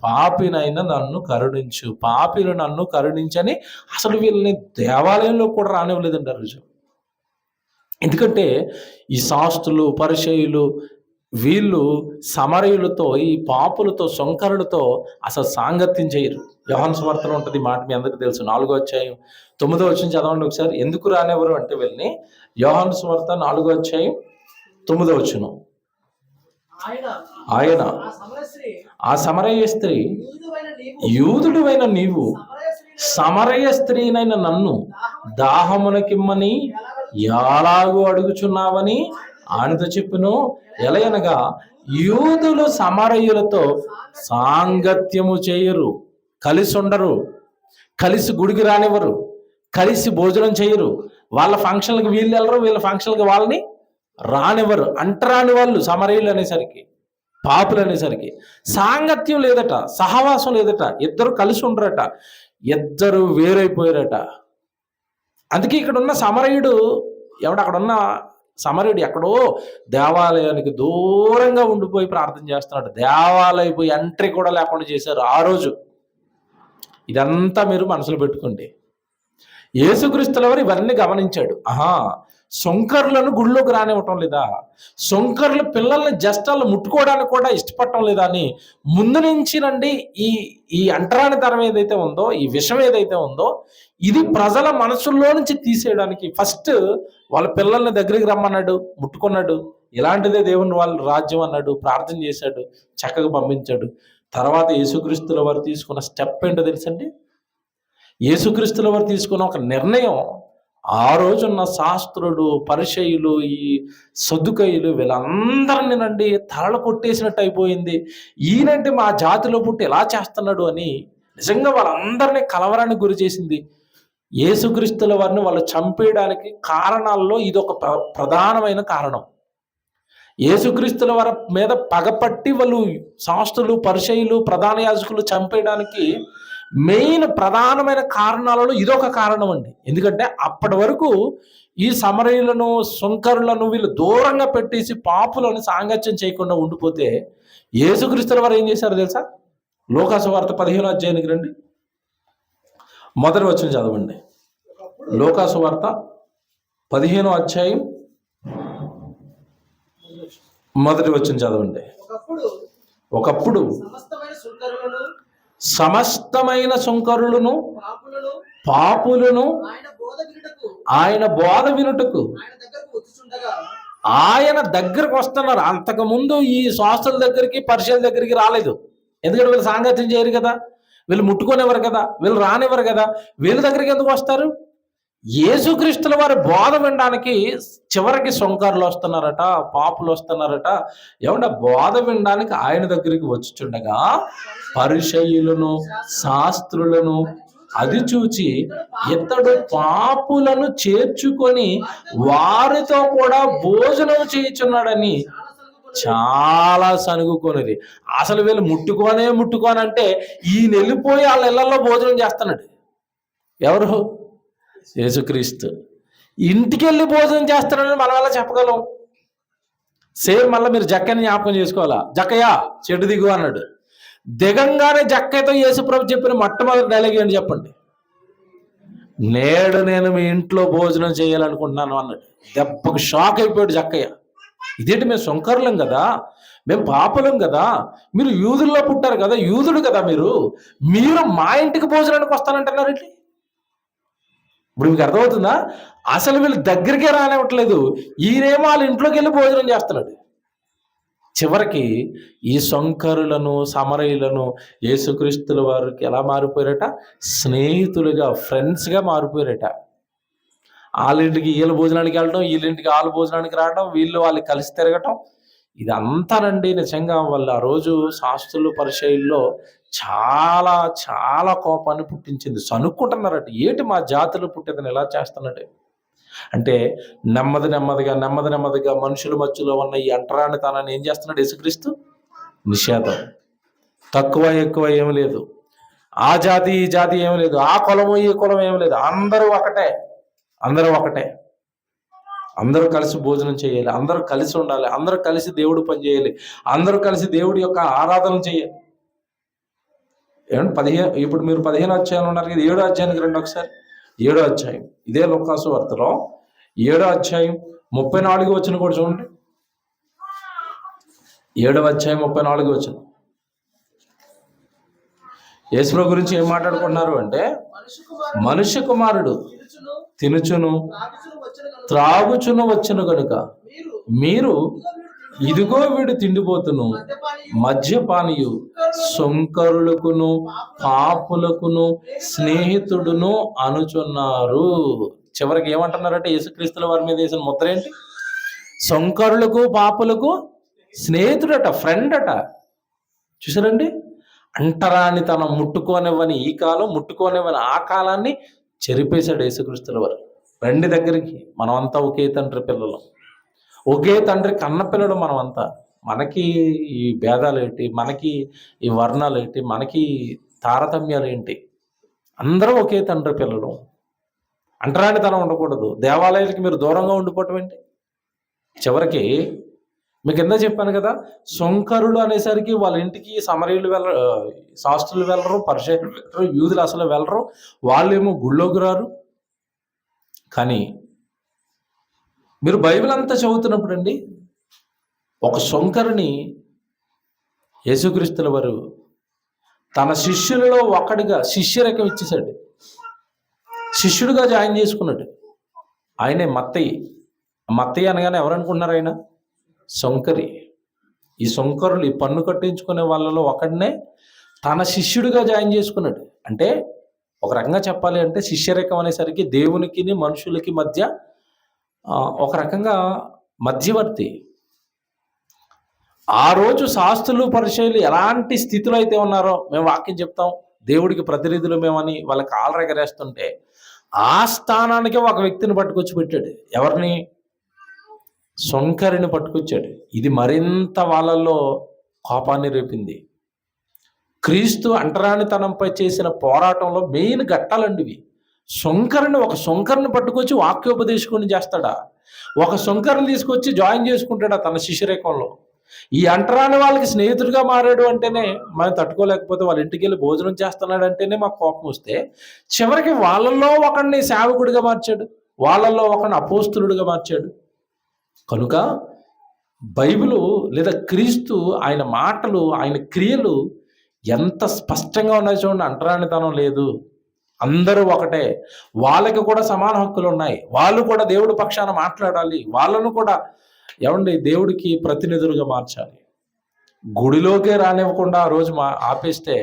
పాపినైనా నన్ను కరుణించు, పాపిలు నన్ను కరుణించని అసలు వీళ్ళని దేవాలయంలో కూడా రానివ్వలేదండి ఆ రోజు. ఎందుకంటే ఈ శాస్త్రులు, పరిసయ్యులు వీళ్ళు సమరయులతో, ఈ పాపులతో, సొంకరులతో అసలు సాంగత్యం చేయరు. యోహాను సువార్తలో ఉంటుంది మాట, మీ అందరికీ తెలుసు. 4వ అధ్యాయం 9వ వచనం చదవండి ఒకసారి. ఎందుకు రానివ్వరు అంటే వీళ్ళని, యోహాను సువార్త 4వ అధ్యాయం 9వ వచనం. ఆయన ఆ సమరయ స్త్రీ, యూదుడువైన నీవు సమరయ స్త్రీనైన నన్ను దాహమునకిమ్మని ఎలాగూ అడుగుచున్నావని ఆయనతో చెప్పును. ఎలయనగా యూదులు సమరయులతో సాంగత్యము చేయరు, కలిసి ఉండరు, కలిసి గుడికి రానివ్వరు, కలిసి భోజనం చేయరు. వాళ్ళ ఫంక్షన్లకు వీళ్ళు వెళ్ళరు, వీళ్ళ ఫంక్షన్లకు వాళ్ళని రానివ్వరు. అంటరాని వాళ్ళు సమరయులు అనేసరికి, పాపులు అనేసరికి సాంగత్యం లేదట, సహవాసం లేదట, ఇద్దరు కలిసి ఉండరట, ఇద్దరు వేరైపోయారట. అందుకే ఇక్కడ ఉన్న సమరయుడు అక్కడున్న సమరయుడు ఎక్కడో దేవాలయానికి దూరంగా ఉండిపోయి ప్రార్థన చేస్తున్నాడు. దేవాలయపు ఎంట్రీ కూడా లేకుండా చేశారు ఆ రోజు. ఇదంతా మీరు మనసులో పెట్టుకోండి. యేసుక్రీస్తుల వారు ఇవన్నీ గమనించాడు. సొంకర్లను గుళ్ళోకి రానివ్వటం లేదా, సొంకర్లు పిల్లల్ని జస్ట్ వాళ్ళు ముట్టుకోవడానికి కూడా ఇష్టపడటం లేదా అని ముందు నుంచి నండి ఈ అంటరాని తరం ఏదైతే ఉందో, ఈ విషం ఏదైతే ఉందో, ఇది ప్రజల మనసుల్లో నుంచి తీసేయడానికి ఫస్ట్ వాళ్ళ పిల్లల్ని దగ్గరికి రమ్మన్నాడు, ముట్టుకున్నాడు. ఇలాంటిదే దేవుని వాళ్ళ రాజ్యం అన్నాడు, ప్రార్థన చేశాడు, చక్కగా పంపించాడు. తర్వాత యేసుక్రీస్తుల వారు తీసుకున్న స్టెప్ ఏంటో తెలుసండి? యేసుక్రీస్తుల వారు తీసుకున్న ఒక నిర్ణయం ఆ రోజున్న శాస్త్రులు, పరిసయ్యులు, ఈ సద్దుకయ్యులు వీళ్ళందరినీ నండి తలలు కొట్టేసినట్టు అయిపోయింది. ఈయనంటే మా జాతిలో పుట్టి ఎలా చేస్తున్నాడు అని నిజంగా వాళ్ళందరినీ కలవరానికి గురి చేసింది. యేసుక్రీస్తుల వారిని వాళ్ళు చంపేయడానికి కారణాల్లో ఇది ఒక ప్రధానమైన కారణం. యేసుక్రీస్తుల వారి మీద పగపట్టి వాళ్ళు శాస్త్రులు, పరిసయ్యులు, ప్రధాన యాజకులు చంపేయడానికి మెయిన్ ప్రధానమైన కారణాలలో ఇదొక కారణం అండి. ఎందుకంటే అప్పటి వరకు ఈ సమరయులను, సొంకరులను వీళ్ళు దూరంగా పెట్టేసి పాపులను సాంగత్యం చేయకుండా ఉండిపోతే యేసుక్రీస్తుల వారు ఏం చేశారు తెలుసా? లోకాసు వార్త 15వ అధ్యాయానికి రండి, మొదటి వచనం చదవండి. లోకాసు వార్త 15వ అధ్యాయం మొదటి వచనం చదవండి. ఒకప్పుడు సమస్తమైన సుంకరులను పాపులను ఆయన బోధ వినుటకు ఆయన దగ్గరకు వస్తున్నారు. అంతకుముందు ఈ శాస్త్రుల దగ్గరికి పరిచయాల దగ్గరికి రాలేదు. ఎందుకంటే వీళ్ళు సాంగత్యం చేయరు కదా, వీళ్ళు ముట్టుకోనివ్వరు కదా, వీళ్ళు రానివ్వరు కదా. వీళ్ళ దగ్గరికి ఎందుకు వస్తారు? యేసుక్రీస్తుల వారి బోధ వినడానికి చివరికి సొంకారులు వస్తున్నారట, పాపులు వస్తున్నారట. ఏమంటే బోధ వినడానికి ఆయన దగ్గరికి వచ్చుచుండగా పరిసయ్యులను శాస్త్రులను అది చూచి ఇతడు పాపులను చేర్చుకొని వారితో కూడా భోజనం చేయుచున్నాడని చాలా సనుగుకొనిది. అసలు వీళ్ళు ముట్టుకోనంటే ఈయన వెళ్ళిపోయి వాళ్ళ ఇళ్లలో భోజనం చేస్తున్నాడు. ఎవరు? యేసుక్రీస్తు. ఇంటికి వెళ్ళి భోజనం చేస్తాడని మనం ఎలా చెప్పగలం? సేమ్ మళ్ళీ మీరు జక్కని జ్ఞాపకం చేసుకోవాలా. జక్కయ్య చెడు దిగు అన్నాడు. దిగంగానే జక్కయ్యతో యేసుప్రభు చెప్పిన మొట్టమొదటి డైలాగ్ ఏంటి చెప్పండి? నేడు నేను మీ ఇంట్లో భోజనం చేయాలనుకుంటున్నాను అన్నాడు. దెబ్బకు షాక్ అయిపోయాడు జక్కయ్య. ఇదేంటి, మేము సొంకరులం కదా, మేము పాపులం కదా, మీరు యూదుల్లో పుట్టారు కదా, యూదుడు కదా మీరు మా ఇంటికి భోజనానికి వస్తానంటున్నారండి. ఇప్పుడు మీకు అర్థమవుతుందా? అసలు వీళ్ళు దగ్గరికే రానివ్వట్లేదు, ఈయనేమో వాళ్ళ ఇంట్లోకి వెళ్ళి భోజనం చేస్తున్నాడు. చివరికి ఈ సొంకరులను సమరయులను యేసుక్రీస్తుల వారికి ఎలా మారిపోయారట? స్నేహితులుగా, ఫ్రెండ్స్గా మారిపోయారట. వాళ్ళింటికి వీళ్ళ భోజనానికి వెళ్ళడం, వీళ్ళింటికి వాళ్ళ భోజనానికి రావడం, వీళ్ళు వాళ్ళు కలిసి తిరగటం, ఇదంతానండి నిజంగా వాళ్ళు ఆ రోజు శాస్త్రులు పరిచయంలో చాలా చాలా కోపాన్ని పుట్టించింది. సనుక్కుంటున్నారట, ఏంటి మా జాతులు పుట్టేదని ఎలా చేస్తున్నాడు అంటే నెమ్మదిగా మనుషుల మధ్యలో ఉన్న ఈ అంటరానితనాన్ని ఏం చేస్తున్నాడు యేసుక్రీస్తు? నిషేధం. తక్కువ ఎక్కువ ఏమి లేదు, ఆ జాతి ఈ జాతి ఏమి లేదు, ఆ కులము ఈ కులం ఏమి లేదు, అందరూ ఒకటే, అందరూ కలిసి భోజనం చేయాలి, అందరూ కలిసి ఉండాలి, అందరూ కలిసి దేవుడు పని చేయాలి, అందరూ కలిసి దేవుడి యొక్క ఆరాధన చేయాలి. ఏమంటే ఇప్పుడు మీరు 15 అధ్యాయంలో ఉన్నారు కదా, 7వ అధ్యాయానికి రండి ఒకసారి. 7వ అధ్యాయం ఇదే లోకాసు వార్తలో 7వ అధ్యాయం 34 వచనం కూడా చూడండి. 7వ అధ్యాయం 34 వచనం. యేసుప్రభు గురించి ఏం మాట్లాడుకుంటున్నారు అంటే, మనుష్య కుమారుడు తినుచును త్రాగుచును వచ్చును గనుక మీరు ఇదిగో వీడు తిండిపోతును మద్యపానీయు సొంకరులకును పాపులకును స్నేహితుడును అనుచున్నారు. చివరికి ఏమంటున్నారంటే యేసుక్రీస్తుల వారి మీద వేసిన ముద్ర ఏంటి? సొంకరులకు పాపులకు స్నేహితుడట, ఫ్రెండ్ అట. చూసారండి, అంటరాని తన ముట్టుకోనివ్వని ఈ కాలం, ముట్టుకోనివ్వని ఆ కాలాన్ని చెరిపేశాడు యేసుక్రీస్తుల వారు. రండి దగ్గరికి, మనమంతా ఒకే తండ్రి పిల్లలు, ఒకే తండ్రి కన్న పిల్లడు మనమంతా. మనకి ఈ భేదాలు ఏంటి, మనకి ఈ వర్ణాలు ఏంటి, మనకి తారతమ్యాలు ఏంటి? అందరం ఒకే తండ్రి పిల్లలు. అంటరానితనం ఉండకూడదు. దేవాలయాలకి మీరు దూరంగా ఉండిపోవటం ఏంటి? చివరికి మీకు కింద చెప్పాను కదా, సొంకరులు అనేసరికి వాళ్ళ ఇంటికి సమరయులు శాస్త్రులు వెళ్ళరు, పరిచయులు వెళ్ళరు, యూదులు అసలు వెళ్ళరు, వాళ్ళేమో గుళ్ళోకి రారు. కానీ మీరు బైబిల్ అంతా చదువుతున్నప్పుడు అండి, ఒక సొంకరుని యేసుక్రీస్తుల వారు తన శిష్యులలో ఒకడిగా శిష్యరకం ఇచ్చేశాడు, శిష్యుడిగా జాయిన్ చేసుకున్నాడు. ఆయనే మత్తయి అనగానే ఎవరనుకుంటున్నారు? ఆయన సొంకరి. ఈ సొంకరులు, ఈ పన్ను కట్టించుకునే వాళ్ళలో ఒకడినే తన శిష్యుడిగా జాయిన్ చేసుకున్నాడు. అంటే ఒక రకంగా చెప్పాలి అంటే శిష్యరకం అనేసరికి దేవునికి మనుషులకి మధ్య ఒక రకంగా మధ్యవర్తి. ఆ రోజు శాస్త్రులు పరిచయులు ఎలాంటి స్థితిలో అయితే ఉన్నారో, మేము వాక్యం చెప్తాం, దేవుడికి ప్రతినిధులు మేమని వాళ్ళ కాళ్ళు ఎగరేస్తుంటే, ఆ స్థానానికి ఒక వ్యక్తిని పట్టుకొచ్చి పెట్టాడు. ఎవరిని? సొంకరిని పట్టుకొచ్చాడు. ఇది మరింత వాళ్ళల్లో కోపాన్ని రేపింది. క్రీస్తు అంటరానితనంపై చేసిన పోరాటంలో మెయిన్ ఘట్టాలండి ఇవి. ఒక సొంకరిని పట్టుకొచ్చి వాక్యోపదేశకుని చేస్తాడా? ఒక సొంకరిని తీసుకొచ్చి జాయిన్ చేసుకుంటాడా తన శిష్యరేకంలో? ఈ అంటరాని వాళ్ళకి స్నేహితుడిగా మారాడు అంటేనే మనం తట్టుకోలేకపోతే వాళ్ళ ఇంటికి వెళ్ళి భోజనం చేస్తున్నాడు అంటేనే మాకు కోపం వస్తే చివరికి వాళ్ళల్లో ఒకడిని సేవకుడిగా మార్చాడు, వాళ్ళల్లో ఒకడిని అపోస్తులుడిగా మార్చాడు. కనుక బైబిలు లేదా క్రీస్తు ఆయన మాటలు ఆయన క్రియలు ఎంత స్పష్టంగా ఉన్నాయి చూడండి. అంటరానితనం లేదు, అందరూ ఒకటే, వాళ్ళకి కూడా సమాన హక్కులు ఉన్నాయి, వాళ్ళు కూడా దేవుడి పక్షాన మాట్లాడాలి, వాళ్ళను కూడా ఏమండి దేవుడికి ప్రతినిధులుగా మార్చాలి. గుడిలోకే రానివ్వకుండా ఆ రోజు ఆపేస్తే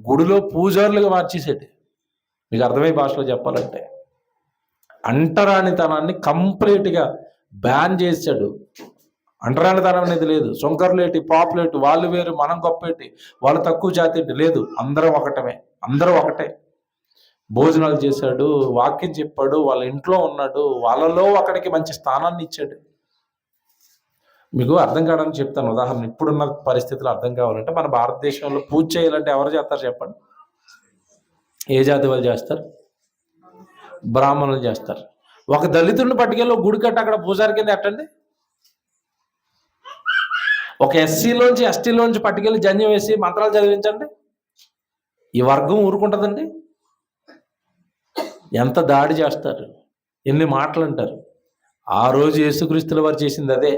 గుడిలో పూజారులుగా మార్చేసేది. మీకు అర్థమయ్యే భాషలో చెప్పాలంటే అంటరానితనాన్ని కంప్లీట్గా బ్యాన్ చేశాడు. అంటరానితనం అనేది లేదు. సొంకర్లేటి పాపులేటి, వాళ్ళు వేరు మనం గొప్పేటి, వాళ్ళు తక్కువ జాతి లేదు, అందరం ఒకటమే, అందరూ ఒకటే. భోజనాలు చేశాడు, వాక్యం చెప్పాడు, వాళ్ళ ఇంట్లో ఉన్నాడు, వాళ్ళలో ఒకడికి మంచి స్థానాన్ని ఇచ్చాడు. మీకు అర్థం కావడానికి చెప్తాను ఉదాహరణ. ఇప్పుడున్న పరిస్థితులు అర్థం కావాలంటే మన భారతదేశంలో పూజ చేయాలంటే ఎవరు చేస్తారు చెప్పండి? ఏ జాతి వాళ్ళు చేస్తారు? బ్రాహ్మణులు చేస్తారు. ఒక దళితుడిని పట్టుకెళ్ళి గుడి కట్టి అక్కడ పూజారి కింద ఎట్టండి. ఒక ఎస్సీలోంచి ఎస్టీలోంచి పట్టుకెళ్ళి జన్యం వేసి మంత్రాలు చదివించండి. ఈ వర్గం ఊరుకుంటుందండి? ఎంత దాడి చేస్తారు, ఎన్ని మాటలు అంటారు. ఆ రోజు యేసుక్రీస్తుల వారు చేసింది అదే.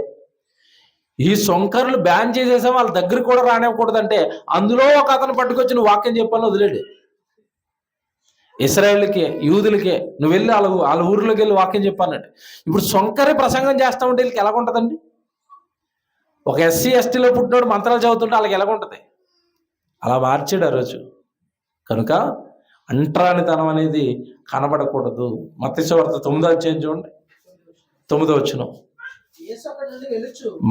ఈ సొంకర్లు బ్యాన్ చేసేసా వాళ్ళ దగ్గర కూడా రానివ్వకూడదంటే అందులో ఒక అతను పట్టుకొచ్చి నువ్వు వాక్యం చెప్పాలని వదిలేడు. ఇశ్రాయేలుకే యూదులకే నువ్వు వెళ్ళి వాళ్ళ ఊర్లోకి వెళ్ళి వాక్యం చెప్పానంటే ఇప్పుడు సొంకరే ప్రసంగం చేస్తా ఉంటే వీళ్ళకి ఎలాగుంటుందండి? ఒక ఎస్సీ ఎస్టీలో పుట్టినోడు మంత్రాలు చదువుతుంటే వాళ్ళకి ఎలాగుంటుంది? అలా మార్చాడు ఆ రోజు. కనుక అంటరానితనం అనేది కనబడకూడదు. మత్తయి సువార్త 9వ అధ్యాయం చూడండి, 9వ వచనం.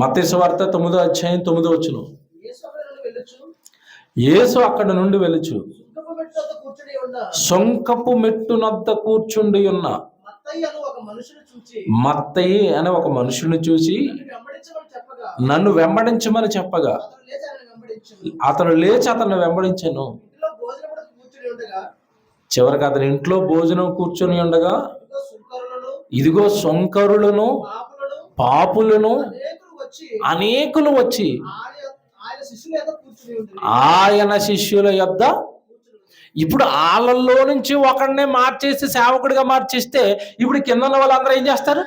మత్తయి సువార్త 9వ అధ్యాయం 9వ వచనం. యేసు అక్కడ నుండి వెలుచు సొంకపు మెట్టునద్ద కూర్చుండి ఉన్న మత్తయి అనే ఒక మనుషుని చూసి నన్ను వెంబడించమని చెప్పగా అతను లేచి అతన్ని వెంబడించాను. చివరికి అతని ఇంట్లో భోజనం కూర్చొని ఉండగా ఇదిగో సొంకరులను పాపులను అనేకులు వచ్చి ఆయన శిష్యుల యొద్ద. ఇప్పుడు వాళ్ళల్లో నుంచి ఒకడినే మార్చేసి సేవకుడిగా మార్చేస్తే ఇప్పుడు కింద ఉన్న వాళ్ళందరూ ఏం చేస్తారు?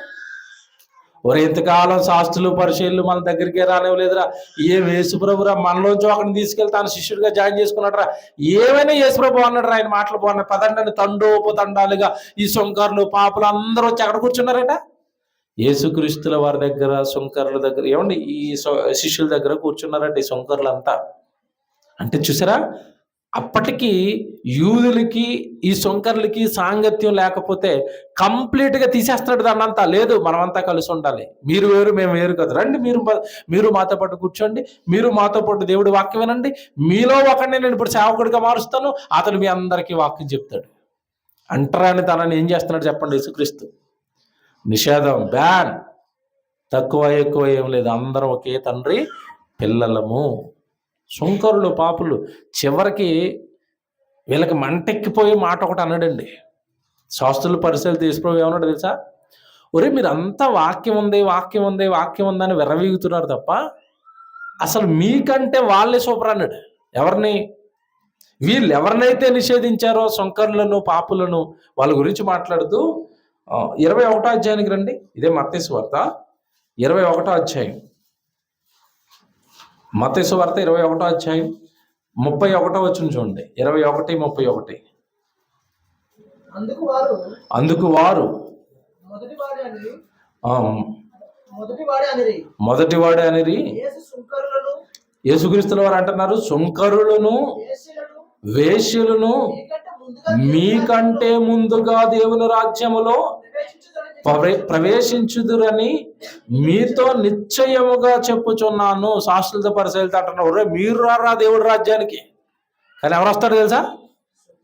ఒరే ఇంతకాలం శాస్త్రులు పరిశీలు మన దగ్గరికి రానివ్వలేదురా, ఏం యేసుప్రభురా మనలోంచి ఒకరిని తీసుకెళ్తే తన శిష్యుడిగా జాయిన్ చేసుకున్నాడరా, ఏమైనా యేసుప్రభు అన్నాడు, ఆయన మాటలు బాగున్నాయి, పదండి తండోపతండాలుగా ఈ సొంకర్లు పాపులు అందరూ వచ్చి అక్కడ కూర్చున్నారట. యేసుక్రీస్తుల వారి దగ్గర సొంకర్ల దగ్గర ఏమండి ఈ శిష్యుల దగ్గర కూర్చున్నారట ఈ సొంకర్లంతా. అంటే చూసారా, అప్పటికి యూదులకి ఈ సొంకర్లకి సాంగత్యం లేకపోతే కంప్లీట్గా తీసేస్తున్నాడు దాన్ని అంతా. లేదు, మనమంతా కలిసి ఉండాలి, మీరు వేరు మేము వేరు కదా, రండి మీరు మాతో పాటు కూర్చోండి, మీరు మాతో పాటు దేవుడి వాక్యం వినండి, మీలో ఒకరిని నేను ఇప్పుడు సేవకుడిగా మారుస్తాను, అతను మీ అందరికీ వాక్యం చెప్తాడు. అంటరాని తనని ఏం చేస్తున్నాడు చెప్పండి యేసుక్రీస్తు? నిషేధం, బ్యాన్. తక్కువ ఎక్కువ ఏం లేదు, అందరం ఒకే తండ్రి పిల్లలము. సొంకరులు పాపులు చివరికి వీళ్ళకి మంటెక్కిపోయి మాట ఒకటి అన్నాడండి. శాస్త్రులు పరిశీలి తీసుకుని ఏమన్నాడు తెలుసా? ఒరే మీరు అంతా వాక్యం ఉంది వాక్యం ఉంది వాక్యం ఉందని విర్రవీగుతున్నారు తప్ప అసలు మీకంటే వాళ్ళే సూపర్ అన్నాడు. ఎవరిని? వీళ్ళు ఎవరినైతే నిషేధించారో సొంకరులను పాపులను వాళ్ళ గురించి మాట్లాడుతూ 21వ అధ్యాయానికి రండి. ఇదే మత్తయి సువార్త 21వ అధ్యాయం. మత్తయి సువార్త 21వ అధ్యాయం 31వ వచనం చూడండి. 21:31. అందుకు వారు మొదటివాడే అనిరి. యేసుక్రీస్తుల వారు అంటున్నారు, సొంకరులను వేశ్యలను మీకంటే ముందుగా దేవుని రాజ్యములో ప్రవేశించుదురని మీతో నిశ్చయముగా చెప్పుచున్నాను. శాస్త్రులతో పరిశీలితో అంటున్నారు, మీరు రారా దేవుడి రాజ్యానికి. కానీ ఎవరు వస్తారు తెలుసా?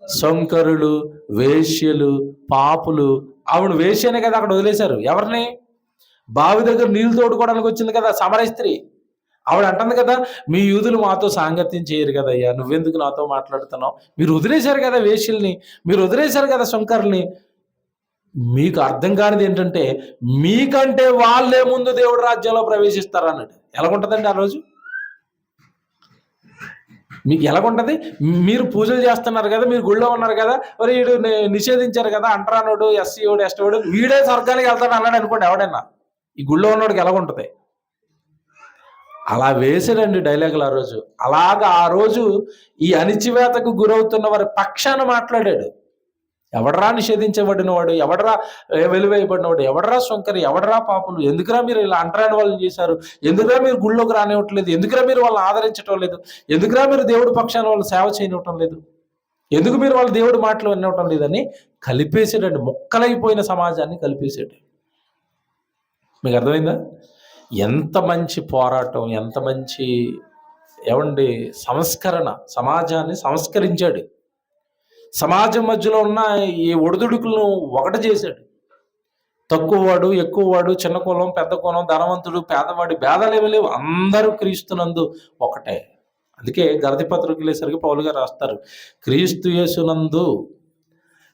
సొంకరులు, వేశ్యలు, పాపులు. ఆవిడ వేశ్యనే కదా అక్కడ వదిలేశారు. ఎవరిని? బావి దగ్గర నీళ్లు తోడుకోవడానికి వచ్చింది కదా సమరయ స్త్రీ. ఆవిడ అంటుంది కదా, మీ యూదులు మాతో సాంగత్యం చేయరు కదయ్యా, నువ్వెందుకు నాతో మాట్లాడుతున్నావు? మీరు వదిలేశారు కదా వేశ్యల్ని, మీరు వదిలేశారు కదా సొంకర్ని, మీకు అర్థం కానిది ఏంటంటే, మీకంటే వాళ్ళే ముందు దేవుడి రాజ్యంలో ప్రవేశిస్తారు అన్నాడు. ఎలాగుంటుందండి ఆ రోజు? మీకు ఎలాగుంటది? మీరు పూజలు చేస్తున్నారు కదా, మీరు గుళ్ళో ఉన్నారు కదా, మరి వీడు నిషేధించారు కదా, అంటరానోడు, ఎస్సీఓడు, ఎస్టీఓడు, వీడే స్వర్గానికి వెళ్తాడు అన్నాడు అనుకోండి ఎవడన్నా, ఈ గుళ్ళో ఉన్నోడికి ఎలాగుంటది? అలా వేసాడండి డైలాగులు ఆ రోజు. అలాగా ఆ రోజు ఈ అణిచివేతకు గురవుతున్న వారి పక్షాన మాట్లాడాడు. ఎవడరా నిషేధించబడినవాడు, ఎవడరా వెలివేయబడినవాడు, ఎవడరా సొంకరి, ఎవడరా పాపులు, ఎందుకురా మీరు ఇలా అంటరాని వాళ్ళని చేశారు, ఎందుకురా మీరు గుళ్ళోకి రానివ్వట్లేదు, ఎందుకురా మీరు వాళ్ళని ఆదరించడం లేదు, ఎందుకురా మీరు దేవుడి పక్షాన వాళ్ళు సేవ చేయనివ్వటం లేదు, ఎందుకు మీరు వాళ్ళ దేవుడి మాటలు వినివ్వటం లేదని కలిపేసాడండి. మొక్కలైపోయిన సమాజాన్ని కలిపేసాడు. మీకు అర్థమైందా? ఎంత మంచి పోరాటం, ఎంత మంచి ఏమండి సంస్కరణ, సమాజాన్ని సంస్కరించాడు. సమాజం మధ్యలో ఉన్న ఈ ఒడిదుడుకులను ఒకటి చేశాడు. తక్కువవాడు, ఎక్కువవాడు, చిన్న కులం, పెద్ద కులం, ధనవంతుడు, పేదవాడి భేదాలేమీ లేవు. అందరూ క్రీస్తునందు ఒకటే. అందుకే గలతీ పత్రికలు వేసరికి పౌలు గారు రాస్తారు, క్రీస్తు యేసునందు,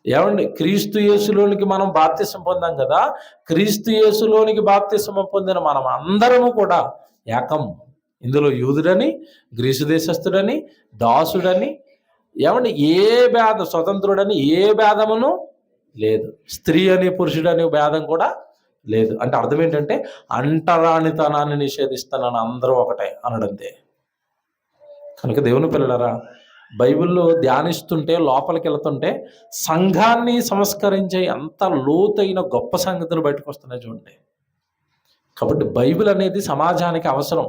ఏమండి క్రీస్తు యేసులోనికి మనం బాప్తిసం పొందాం కదా, క్రీస్తు యేసులోనికి బాప్తిసం పొందిన మనం అందరము కూడా ఏకం. ఇందులో యూదుడని, గ్రీసు దేశస్థుడని, దాసుడని, ఏమండి ఏ భేదం, స్వతంత్రుడని ఏ భేదమును లేదు, స్త్రీ అని పురుషుడని భేదం కూడా లేదు. అంటే అర్థం ఏంటంటే అంటరానితనాన్ని నిషేధిస్తానని అందరూ ఒకటే అనడంతే. కనుక దేవుని పిల్లలారా, బైబిల్లో ధ్యానిస్తుంటే, లోపలికి వెళ్తుంటే సంఘాన్ని సంస్కరించే అంత లోతైన గొప్ప సంగతులు బయటకు వస్తున్నాయి చూడండి. కాబట్టి బైబిల్ అనేది సమాజానికి అవసరం.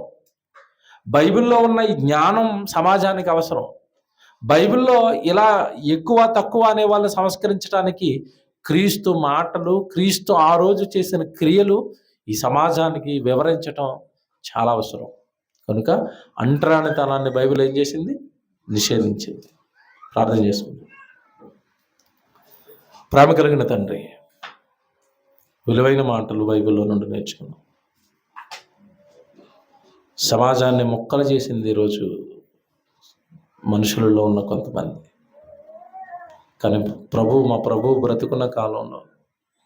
బైబిల్లో ఉన్న ఈ జ్ఞానం సమాజానికి అవసరం. బైబిల్లో ఇలా ఎక్కువ తక్కువ అనే వాళ్ళని సంస్కరించడానికి క్రీస్తు మాటలు, క్రీస్తు ఆ రోజు చేసిన క్రియలు ఈ సమాజానికి వివరించటం చాలా అవసరం. కనుక అంటరానితనాన్ని బైబిల్ ఏం చేసింది? నిషేధించింది. ప్రార్థన చేసుకుంది. ప్రేమ కలిగిన తండ్రి, విలువైన మాటలు బైబిల్లో నుండి నేర్చుకున్నాం. సమాజాన్ని మొక్కలు చేసింది ఈరోజు మనుషులలో ఉన్న కొంతమంది. కానీ మా ప్రభు బ్రతుకున్న కాలంలో